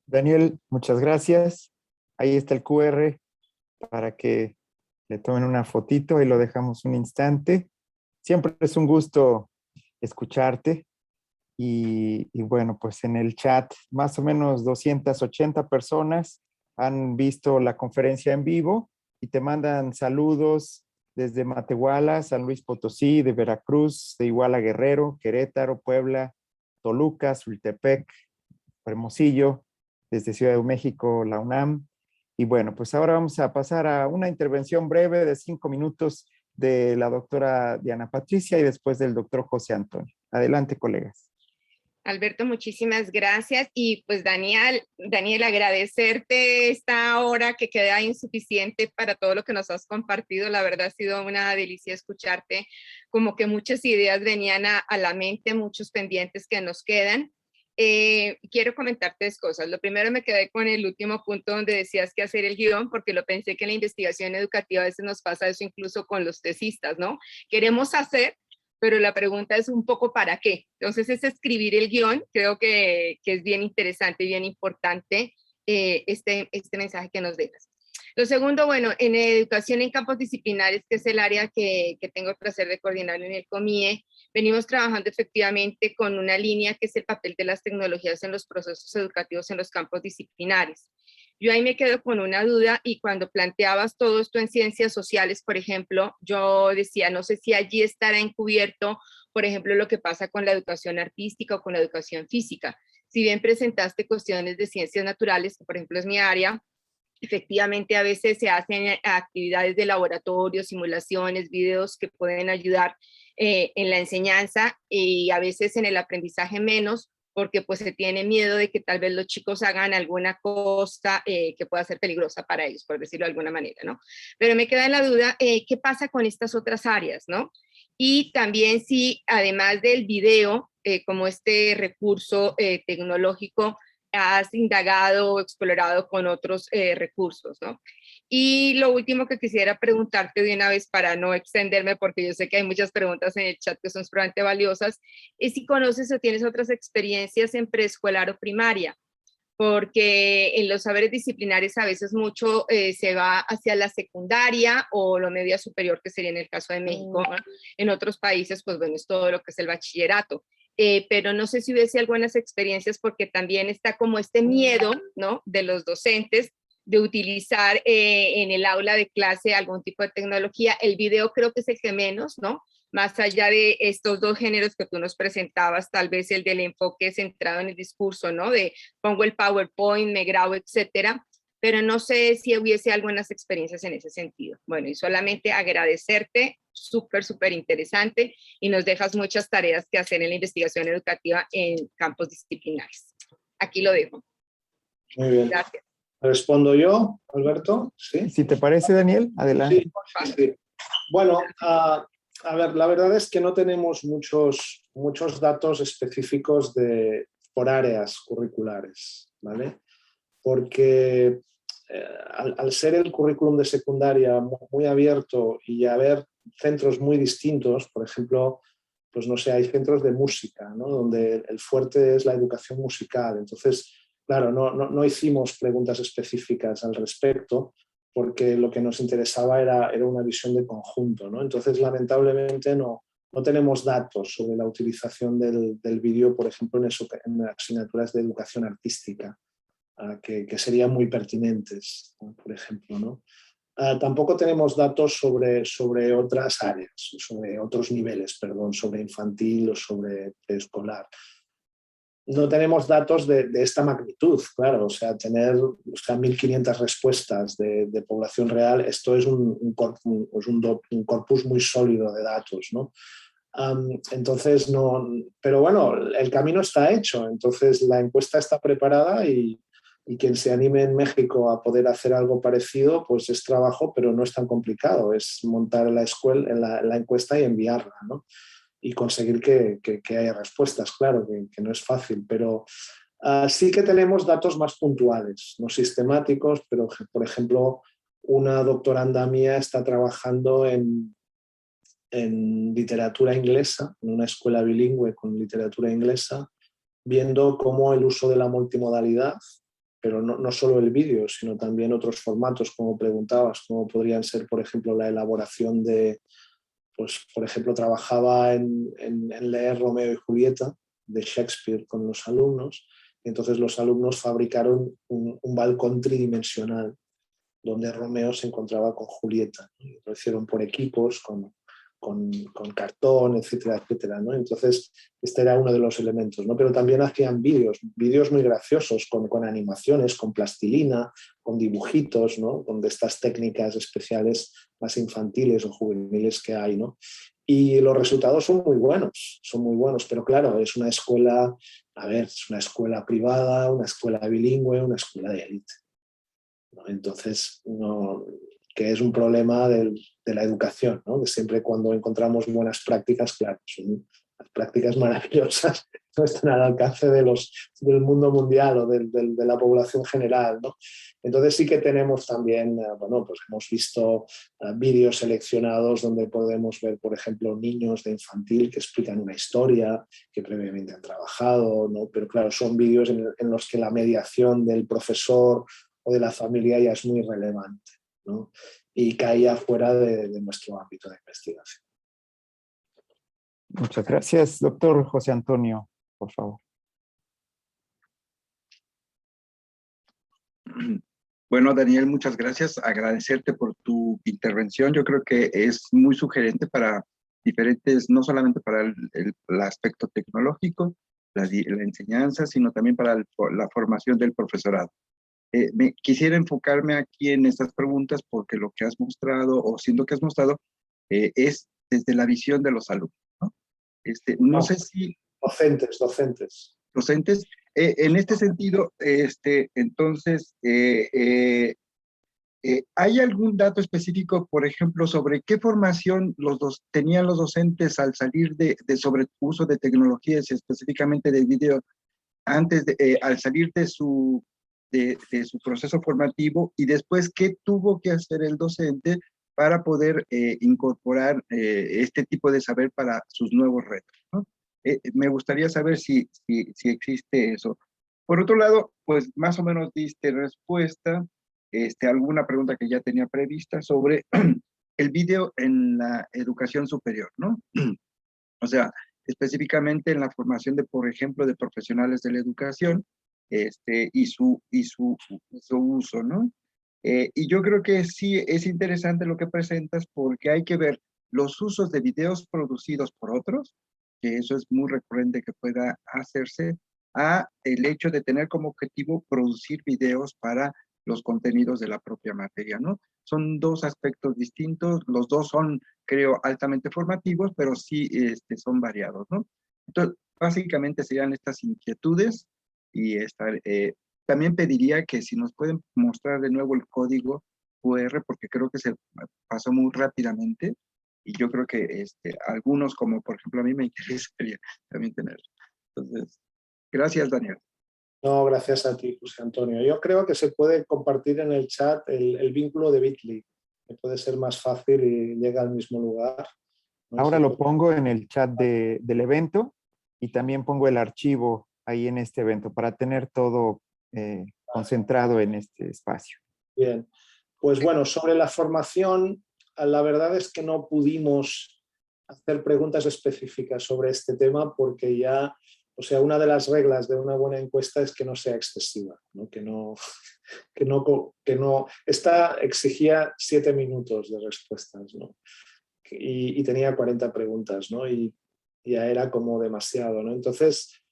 Daniel, muchas gracias. Ahí está el QR para que le tomen una fotito y lo dejamos un instante. Siempre es un gusto escucharte y bueno, pues en el chat más o menos 280 personas han visto la conferencia en vivo y te mandan saludos desde Matehuala, San Luis Potosí, de Veracruz, de Iguala Guerrero, Querétaro, Puebla, Toluca, Sultepec, Hermosillo, desde Ciudad de México, la UNAM. Y bueno, pues ahora vamos a pasar a una intervención breve de 5 minutos de la doctora Diana Patricia y después del doctor José Antonio. Adelante, colegas. Alberto, muchísimas gracias. Y pues Daniel, agradecerte esta hora que queda insuficiente para todo lo que nos has compartido. La verdad ha sido una delicia escucharte. Como que muchas ideas venían a la mente, muchos pendientes que nos quedan. Quiero comentarte 3 cosas. Lo primero, me quedé con el último punto donde decías que hacer el guión, porque lo pensé que en la investigación educativa a veces nos pasa eso incluso con los tesistas, ¿no? Queremos hacer, pero la pregunta es un poco ¿para qué? Entonces, es escribir el guión. Creo que es bien interesante y bien importante este mensaje que nos dejas. Lo segundo, bueno, en educación en campos disciplinares, que es el área que tengo el placer de coordinar en el COMIE, venimos trabajando efectivamente con una línea que es el papel de las tecnologías en los procesos educativos en los campos disciplinares. Yo ahí me quedo con una duda y cuando planteabas todo esto en ciencias sociales, por ejemplo, yo decía, no sé si allí estará encubierto, por ejemplo, lo que pasa con la educación artística o con la educación física. Si bien presentaste cuestiones de ciencias naturales, que por ejemplo es mi área, efectivamente a veces se hacen actividades de laboratorio, simulaciones, videos que pueden ayudar en la enseñanza y a veces en el aprendizaje menos, porque pues se tiene miedo de que tal vez los chicos hagan alguna cosa que pueda ser peligrosa para ellos, por decirlo de alguna manera, ¿no? Pero me queda en la duda, ¿qué pasa con estas otras áreas, ¿no? Y también si además del video, como este recurso tecnológico, has indagado o explorado con otros recursos, ¿no? Y lo último que quisiera preguntarte de una vez para no extenderme, porque yo sé que hay muchas preguntas en el chat que son probablemente valiosas, es si conoces o tienes otras experiencias en preescolar o primaria, porque en los saberes disciplinares a veces mucho se va hacia la secundaria o lo media superior, que sería en el caso de México. En otros países, pues bueno, es todo lo que es el bachillerato. Pero no sé si hubiese algunas experiencias porque también está como este miedo, ¿no?, de los docentes de utilizar en el aula de clase algún tipo de tecnología. El video creo que es el que menos, ¿no? Más allá de estos dos géneros que tú nos presentabas, tal vez el del enfoque centrado en el discurso, ¿no? De pongo el PowerPoint, me grabo, etcétera, pero no sé si hubiese algunas experiencias en ese sentido. Bueno, y solamente agradecerte, súper interesante, y nos dejas muchas tareas que hacer en la investigación educativa en campos disciplinares. Aquí lo dejo. Muy bien. Gracias. ¿Respondo yo, Alberto? Sí. Si te parece, Daniel, adelante. Sí, sí. Bueno, a ver, la verdad es que no tenemos muchos datos específicos por áreas curriculares, ¿vale? Porque al ser el currículum de secundaria muy abierto y haber centros muy distintos, por ejemplo, pues no sé, hay centros de música, ¿no?, donde el fuerte es la educación musical. Entonces, claro, no hicimos preguntas específicas al respecto porque lo que nos interesaba era una visión de conjunto, ¿no? Entonces, lamentablemente no tenemos datos sobre la utilización del vídeo, por ejemplo, en asignaturas de educación artística, que serían muy pertinentes, ¿no?, por ejemplo, ¿no? Tampoco tenemos datos sobre otras áreas, sobre otros niveles, perdón, sobre infantil o sobre preescolar. No tenemos datos de esta magnitud, claro, o sea, tener 1.500 respuestas de población real, esto es un corpus muy sólido de datos, ¿no? Entonces, pero bueno, el camino está hecho, entonces la encuesta está preparada y quien se anime en México a poder hacer algo parecido, pues es trabajo, pero no es tan complicado, es montar la encuesta y enviarla, ¿no? Y conseguir que haya respuestas, claro, que no es fácil, pero sí que tenemos datos más puntuales, no sistemáticos, pero por ejemplo, una doctoranda mía está trabajando en literatura inglesa, en una escuela bilingüe con literatura inglesa, viendo cómo el uso de la multimodalidad, pero no solo el vídeo, sino también otros formatos, como preguntabas, como podrían ser, por ejemplo, la elaboración pues, por ejemplo, trabajaba en leer Romeo y Julieta de Shakespeare con los alumnos, y entonces los alumnos fabricaron un balcón tridimensional donde Romeo se encontraba con Julieta, ¿no? Lo hicieron por equipos, con cartón, etcétera, etcétera, ¿no? Entonces, este era uno de los elementos, ¿no? Pero también hacían vídeos muy graciosos, con animaciones, con plastilina, con dibujitos, ¿no?, con estas técnicas especiales más infantiles o juveniles que hay, ¿no? Y los resultados son muy buenos, pero claro, es una escuela, es una escuela privada, una escuela bilingüe, una escuela de élite, ¿no? Entonces, que es un problema de la educación, ¿no? Que siempre cuando encontramos buenas prácticas, claro, son las prácticas maravillosas, no están al alcance del mundo mundial o de la población general, ¿no? Entonces sí que tenemos también, pues hemos visto vídeos seleccionados donde podemos ver, por ejemplo, niños de infantil que explican una historia que previamente han trabajado, ¿no? Pero claro, son vídeos en los que la mediación del profesor o de la familia ya es muy relevante. ¿no? Y caía fuera de nuestro ámbito de investigación. Muchas gracias, doctor José Antonio, por favor. Bueno, Daniel, muchas gracias. Agradecerte por tu intervención. Yo creo que es muy sugerente para diferentes, no solamente para el aspecto tecnológico, la enseñanza, sino también para la formación del profesorado. Quisiera enfocarme aquí en estas preguntas porque lo que has mostrado, o siendo que has mostrado, es desde la visión de los alumnos, ¿no? No sé si... Docentes. Docentes. En este sentido, entonces, ¿hay algún dato específico, por ejemplo, sobre qué formación tenían los docentes al salir sobre uso de tecnologías, específicamente de video, al salir de su proceso formativo, y después qué tuvo que hacer el docente para poder incorporar este tipo de saber para sus nuevos retos, ¿no? Me gustaría saber si existe eso. Por otro lado, pues más o menos diste respuesta a alguna pregunta que ya tenía prevista sobre el video en la educación superior, ¿no? O sea, específicamente en la formación de, por ejemplo, de profesionales de la educación, y su uso, ¿no? Y yo creo que sí es interesante lo que presentas porque hay que ver los usos de videos producidos por otros, que eso es muy recurrente que pueda hacerse, a el hecho de tener como objetivo producir videos para los contenidos de la propia materia, ¿no? Son dos aspectos distintos, los dos son, creo, altamente formativos, pero sí son variados, ¿no? Entonces, básicamente serían estas inquietudes y también pediría que si nos pueden mostrar de nuevo el código QR, porque creo que se pasó muy rápidamente y yo creo que algunos, como por ejemplo a mí me interesaría también tenerlo. Entonces, gracias, Daniel. No, gracias a ti, José Antonio. Yo creo que se puede compartir en el chat el vínculo de Bitly, que puede ser más fácil y llega al mismo lugar. No Ahora sé lo pongo en el chat del evento y también pongo el archivo ahí en este evento para tener todo concentrado en este espacio. Bien, pues bueno, sobre la formación, la verdad es que no pudimos hacer preguntas específicas sobre este tema porque ya, o sea, una de las reglas de una buena encuesta es que no sea excesiva, ¿no? Esta exigía 7 minutos de respuestas, ¿no? Y tenía 40 preguntas, ¿no? Y ya era como demasiado, ¿no? Entonces,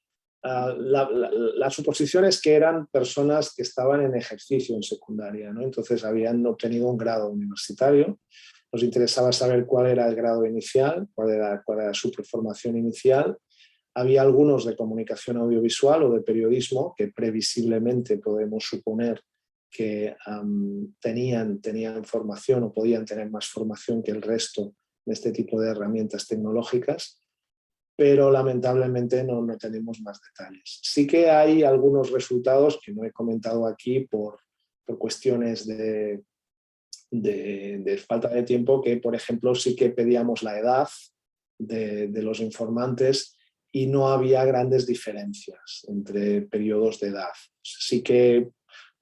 la suposición es que eran personas que estaban en ejercicio en secundaria, ¿no? Entonces habían obtenido un grado universitario. Nos interesaba saber cuál era el grado inicial, cuál era su formación inicial. Había algunos de comunicación audiovisual o de periodismo que previsiblemente podemos suponer que tenían formación o podían tener más formación que el resto de este tipo de herramientas tecnológicas, pero lamentablemente no tenemos más detalles. Sí que hay algunos resultados que no he comentado aquí por cuestiones de falta de tiempo, que por ejemplo sí que pedíamos la edad de los informantes y no había grandes diferencias entre periodos de edad. Sí que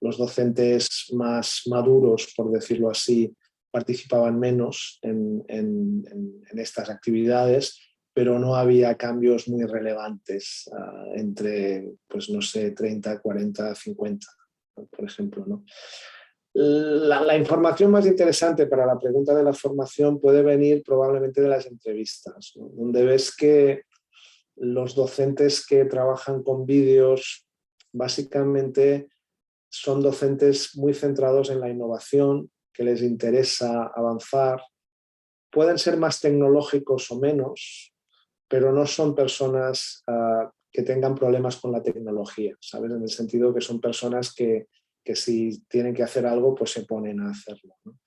los docentes más maduros, por decirlo así, participaban menos en estas actividades, pero no había cambios muy relevantes entre, pues no sé, 30, 40, 50, por ejemplo, ¿no? La información más interesante para la pregunta de la formación puede venir probablemente de las entrevistas, ¿no? Donde ves que los docentes que trabajan con vídeos básicamente son docentes muy centrados en la innovación, que les interesa avanzar. Pueden ser más tecnológicos o menos, pero no son personas que tengan problemas con la tecnología, ¿sabes? En el sentido que son personas que si tienen que hacer algo, pues se ponen a hacerlo, ¿no?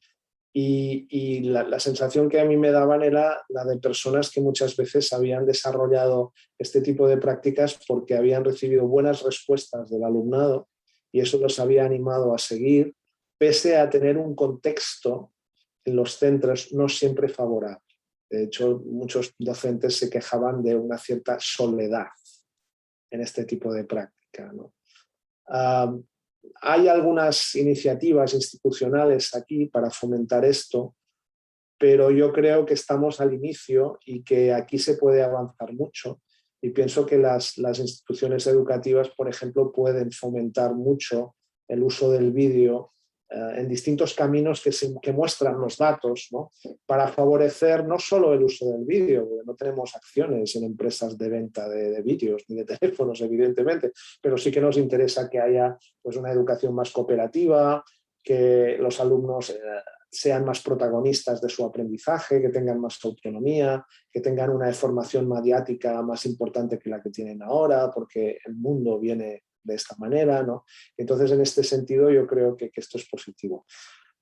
Y la sensación que a mí me daban era la de personas que muchas veces habían desarrollado este tipo de prácticas porque habían recibido buenas respuestas del alumnado y eso los había animado a seguir, pese a tener un contexto en los centros no siempre favorable. De hecho, muchos docentes se quejaban de una cierta soledad en este tipo de práctica, ¿no? Hay algunas iniciativas institucionales aquí para fomentar esto, pero yo creo que estamos al inicio y que aquí se puede avanzar mucho. Y pienso que las instituciones educativas, por ejemplo, pueden fomentar mucho el uso del vídeo en distintos caminos que muestran los datos, ¿no? Para favorecer no solo el uso del vídeo, porque no tenemos acciones en empresas de venta de vídeos ni de teléfonos, evidentemente, pero sí que nos interesa que haya pues, una educación más cooperativa, que los alumnos sean más protagonistas de su aprendizaje, que tengan más autonomía, que tengan una formación mediática más importante que la que tienen ahora, porque el mundo viene de esta manera, ¿no? Entonces, en este sentido, yo creo que esto es positivo.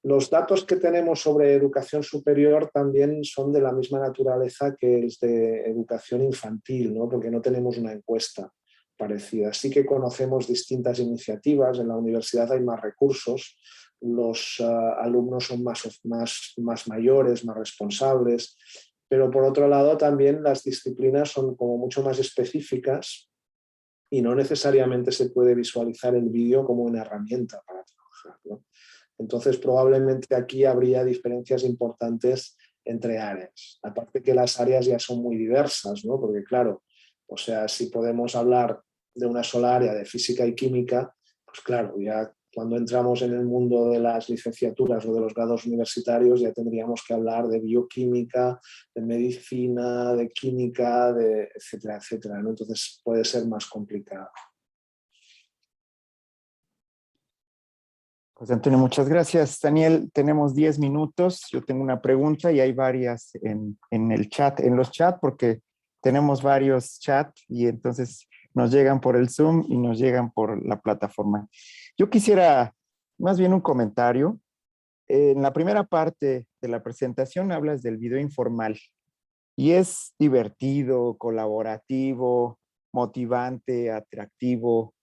Los datos que tenemos sobre educación superior también son de la misma naturaleza que el de educación infantil, ¿no? Porque no tenemos una encuesta parecida. Sí que conocemos distintas iniciativas, en la universidad hay más recursos, los alumnos son más mayores, más responsables, pero por otro lado también las disciplinas son como mucho más específicas y no necesariamente se puede visualizar el vídeo como una herramienta para trabajar, ¿no? Entonces probablemente aquí habría diferencias importantes entre áreas, aparte que las áreas ya son muy diversas, ¿no? Porque claro, o sea, si podemos hablar de una sola área de física y química, pues claro, ya cuando entramos en el mundo de las licenciaturas o de los grados universitarios ya tendríamos que hablar de bioquímica, de medicina, de química, de etcétera, etcétera, ¿no? Entonces puede ser más complicado. José Antonio, muchas gracias. Daniel, tenemos 10 minutos. Yo tengo una pregunta y hay varias en el chat, en los chats, porque tenemos varios chats y entonces nos llegan por el Zoom y nos llegan por la plataforma. Yo quisiera más bien un comentario. En la primera parte de la presentación hablas del video informal y es divertido, colaborativo, motivante, atractivo,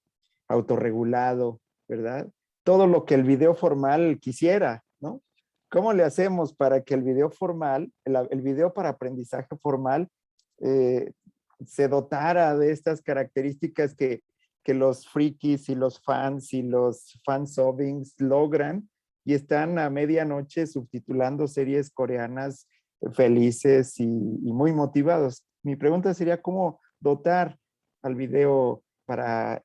autorregulado, ¿verdad? Todo lo que el video formal quisiera, ¿no? ¿Cómo le hacemos para que el video formal, el video para aprendizaje formal, se dotara de estas características que los frikis y los fansubbings logran y están a medianoche subtitulando series coreanas felices y muy motivados? Mi pregunta sería cómo dotar al video para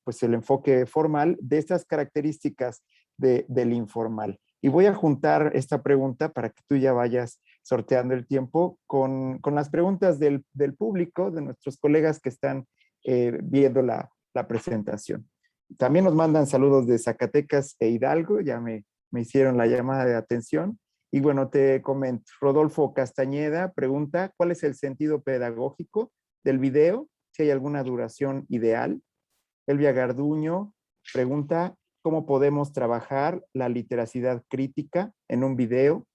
pues el enfoque formal de estas características del informal. Y voy a juntar esta pregunta para que tú ya vayas sorteando el tiempo con las preguntas del público, de nuestros colegas que están viendo la presentación. También nos mandan saludos de Zacatecas e Hidalgo, ya me hicieron la llamada de atención. Y bueno, te comento, Rodolfo Castañeda pregunta, ¿cuál es el sentido pedagógico del video? Si hay alguna duración ideal. Elvia Garduño pregunta, ¿cómo podemos trabajar la literacidad crítica en un video?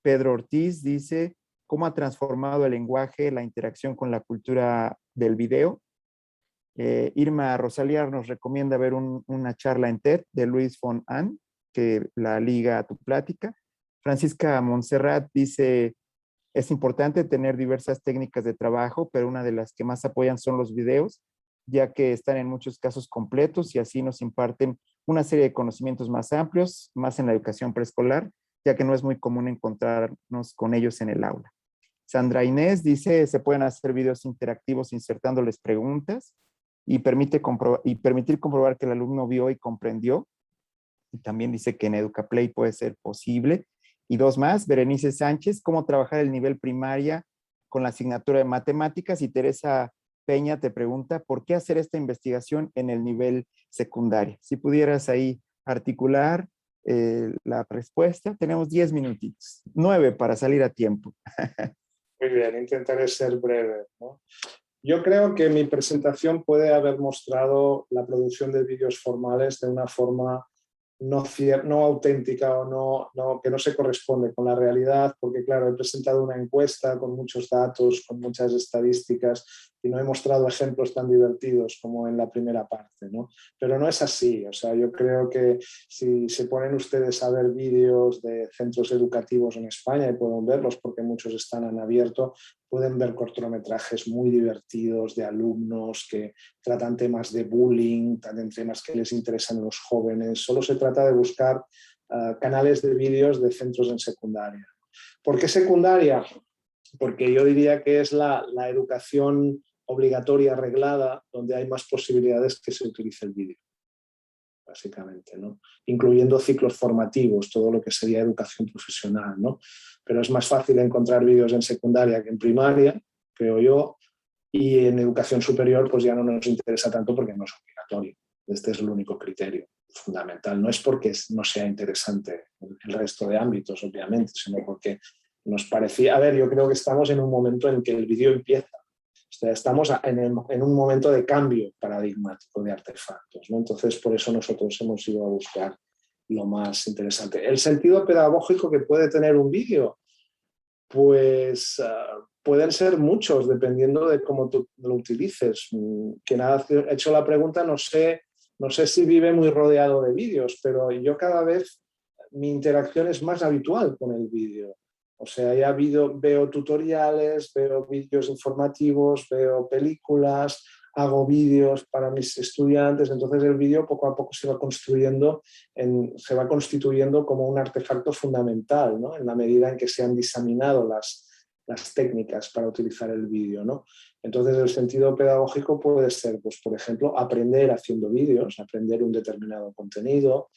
Pedro Ortiz dice, ¿cómo ha transformado el lenguaje la interacción con la cultura del video? Irma Rosaliar nos recomienda ver una charla en TED de Luis von Ahn, que la liga a tu plática. Francisca Montserrat dice, es importante tener diversas técnicas de trabajo, pero una de las que más apoyan son los videos, ya que están en muchos casos completos y así nos imparten una serie de conocimientos más amplios, más en la educación preescolar, ya que no es muy común encontrarnos con ellos en el aula. Sandra Inés dice, se pueden hacer videos interactivos insertándoles preguntas y permitir comprobar que el alumno vio y comprendió. Y también dice que en EducaPlay puede ser posible. Y dos más, Berenice Sánchez, cómo trabajar el nivel primaria con la asignatura de matemáticas. Y Teresa Peña te pregunta, ¿por qué hacer esta investigación en el nivel secundario? Si pudieras ahí articular la respuesta, tenemos 10 minutitos, 9 para salir a tiempo. Muy bien, intentaré ser breve, ¿no? Yo creo que mi presentación puede haber mostrado la producción de vídeos formales de una forma no auténtica o que no se corresponde con la realidad, porque claro, he presentado una encuesta con muchos datos, con muchas estadísticas y no he mostrado ejemplos tan divertidos como en la primera parte, ¿no? Pero no es así, o sea, yo creo que si se ponen ustedes a ver vídeos de centros educativos en España y pueden verlos porque muchos están en abierto, pueden ver cortometrajes muy divertidos de alumnos que tratan temas de bullying, tratan temas que les interesan a los jóvenes. Solo se trata de buscar canales de vídeos de centros en secundaria. ¿Por qué secundaria? Porque yo diría que es la educación obligatoria reglada donde hay más posibilidades que se utilice el vídeo, básicamente, ¿no? Incluyendo ciclos formativos, todo lo que sería educación profesional, ¿no? Pero es más fácil encontrar vídeos en secundaria que en primaria, creo yo, y en educación superior pues ya no nos interesa tanto porque no es obligatorio. Este es el único criterio fundamental. No es porque no sea interesante el resto de ámbitos, obviamente, sino porque nos parecía... A ver, yo creo que estamos en un momento en que el vídeo empieza. O sea, estamos en un momento de cambio paradigmático de artefactos, ¿no? Entonces, por eso nosotros hemos ido a buscar lo más interesante. El sentido pedagógico que puede tener un vídeo, pues pueden ser muchos, dependiendo de cómo tú lo utilices. Quien ha hecho la pregunta, no sé si vive muy rodeado de vídeos, pero yo cada vez mi interacción es más habitual con el vídeo. O sea, veo tutoriales, veo vídeos informativos, veo películas, hago vídeos para mis estudiantes, entonces el vídeo poco a poco se va constituyendo como un artefacto fundamental, ¿no? En la medida en que se han diseminado las técnicas para utilizar el vídeo, ¿no? Entonces el sentido pedagógico puede ser, pues, por ejemplo, aprender haciendo vídeos, aprender un determinado contenido,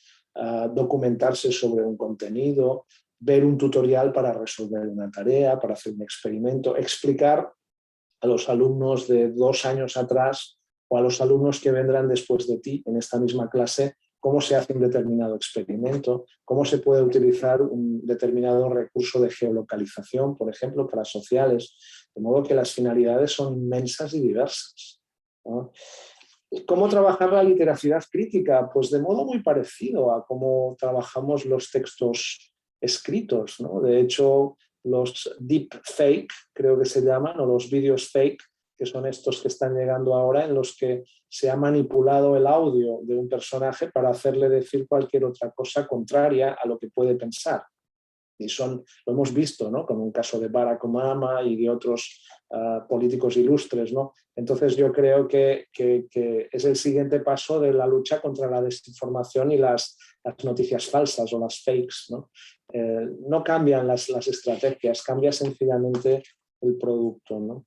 documentarse sobre un contenido, ver un tutorial para resolver una tarea, para hacer un experimento, explicar a los alumnos de 2 años atrás o a los alumnos que vendrán después de ti en esta misma clase cómo se hace un determinado experimento, cómo se puede utilizar un determinado recurso de geolocalización, por ejemplo, para sociales, de modo que las finalidades son inmensas y diversas, ¿no? ¿Cómo trabajar la literacidad crítica? Pues de modo muy parecido a cómo trabajamos los textos escritos, ¿no? De hecho, los deepfake, creo que se llaman, o los vídeos fake, que son estos que están llegando ahora, en los que se ha manipulado el audio de un personaje para hacerle decir cualquier otra cosa contraria a lo que puede pensar. Y lo hemos visto, ¿no? Con un caso de Barack Obama y de otros políticos ilustres, ¿no? Entonces yo creo que es el siguiente paso de la lucha contra la desinformación y las noticias falsas o las fakes, ¿no? No cambian las estrategias, cambia sencillamente el producto, ¿no?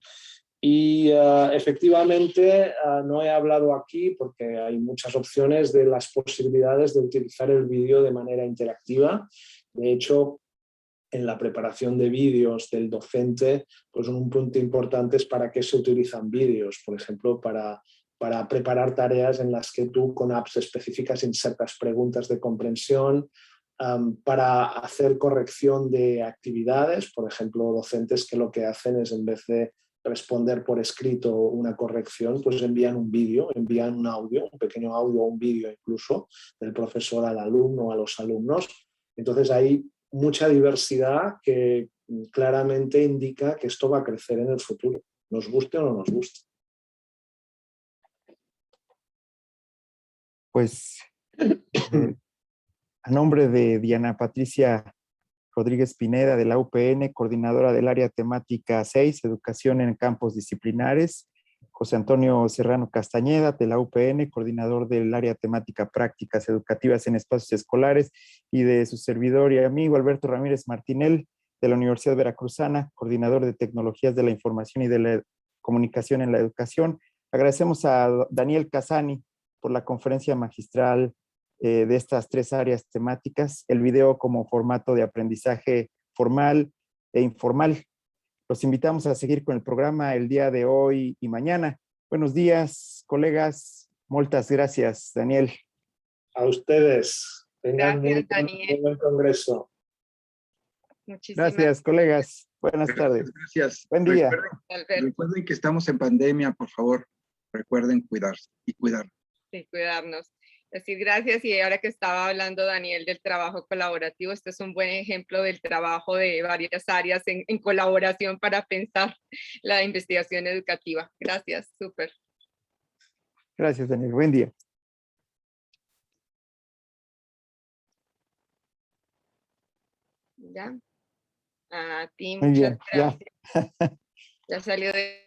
Y efectivamente no he hablado aquí porque hay muchas opciones de las posibilidades de utilizar el vídeo de manera interactiva. De hecho, en la preparación de vídeos del docente, pues un punto importante es para qué se utilizan vídeos, por ejemplo, para preparar tareas en las que tú con apps específicas insertas preguntas de comprensión, para hacer corrección de actividades, por ejemplo, docentes que lo que hacen es, en vez de responder por escrito una corrección, pues envían un vídeo, envían un audio, un pequeño audio o un vídeo incluso, del profesor al alumno o a los alumnos. Entonces hay mucha diversidad que claramente indica que esto va a crecer en el futuro, nos guste o no nos guste. Pues a nombre de Diana Patricia Rodríguez Pineda de la UPN, coordinadora del área temática 6, Educación en Campos Disciplinares, José Antonio Serrano Castañeda de la UPN, coordinador del área temática Prácticas Educativas en Espacios Escolares, y de su servidor y amigo Alberto Ramírez Martinel de la Universidad Veracruzana, coordinador de Tecnologías de la Información y de la Comunicación en la Educación. Agradecemos a Daniel Casani por la conferencia magistral de estas 3 áreas temáticas, el video como formato de aprendizaje formal e informal. Los invitamos a seguir con el programa el día de hoy y mañana. Buenos días, colegas. Muchas gracias, Daniel. A ustedes. Tengan Gracias, Daniel. un buen congreso. Muchísimas Gracias, colegas. Buenas tardes. Gracias. Buen día. Recuerden que estamos en pandemia, por favor. Recuerden cuidarse y cuidar. Sí, cuidarnos. Decir gracias. Y ahora que estaba hablando Daniel del trabajo colaborativo, este es un buen ejemplo del trabajo de varias áreas en colaboración para pensar la investigación educativa. Gracias, súper. Gracias, Daniel. Buen día. ¿Ya? A ti, Muy muchas bien, gracias. ya. Ya salió de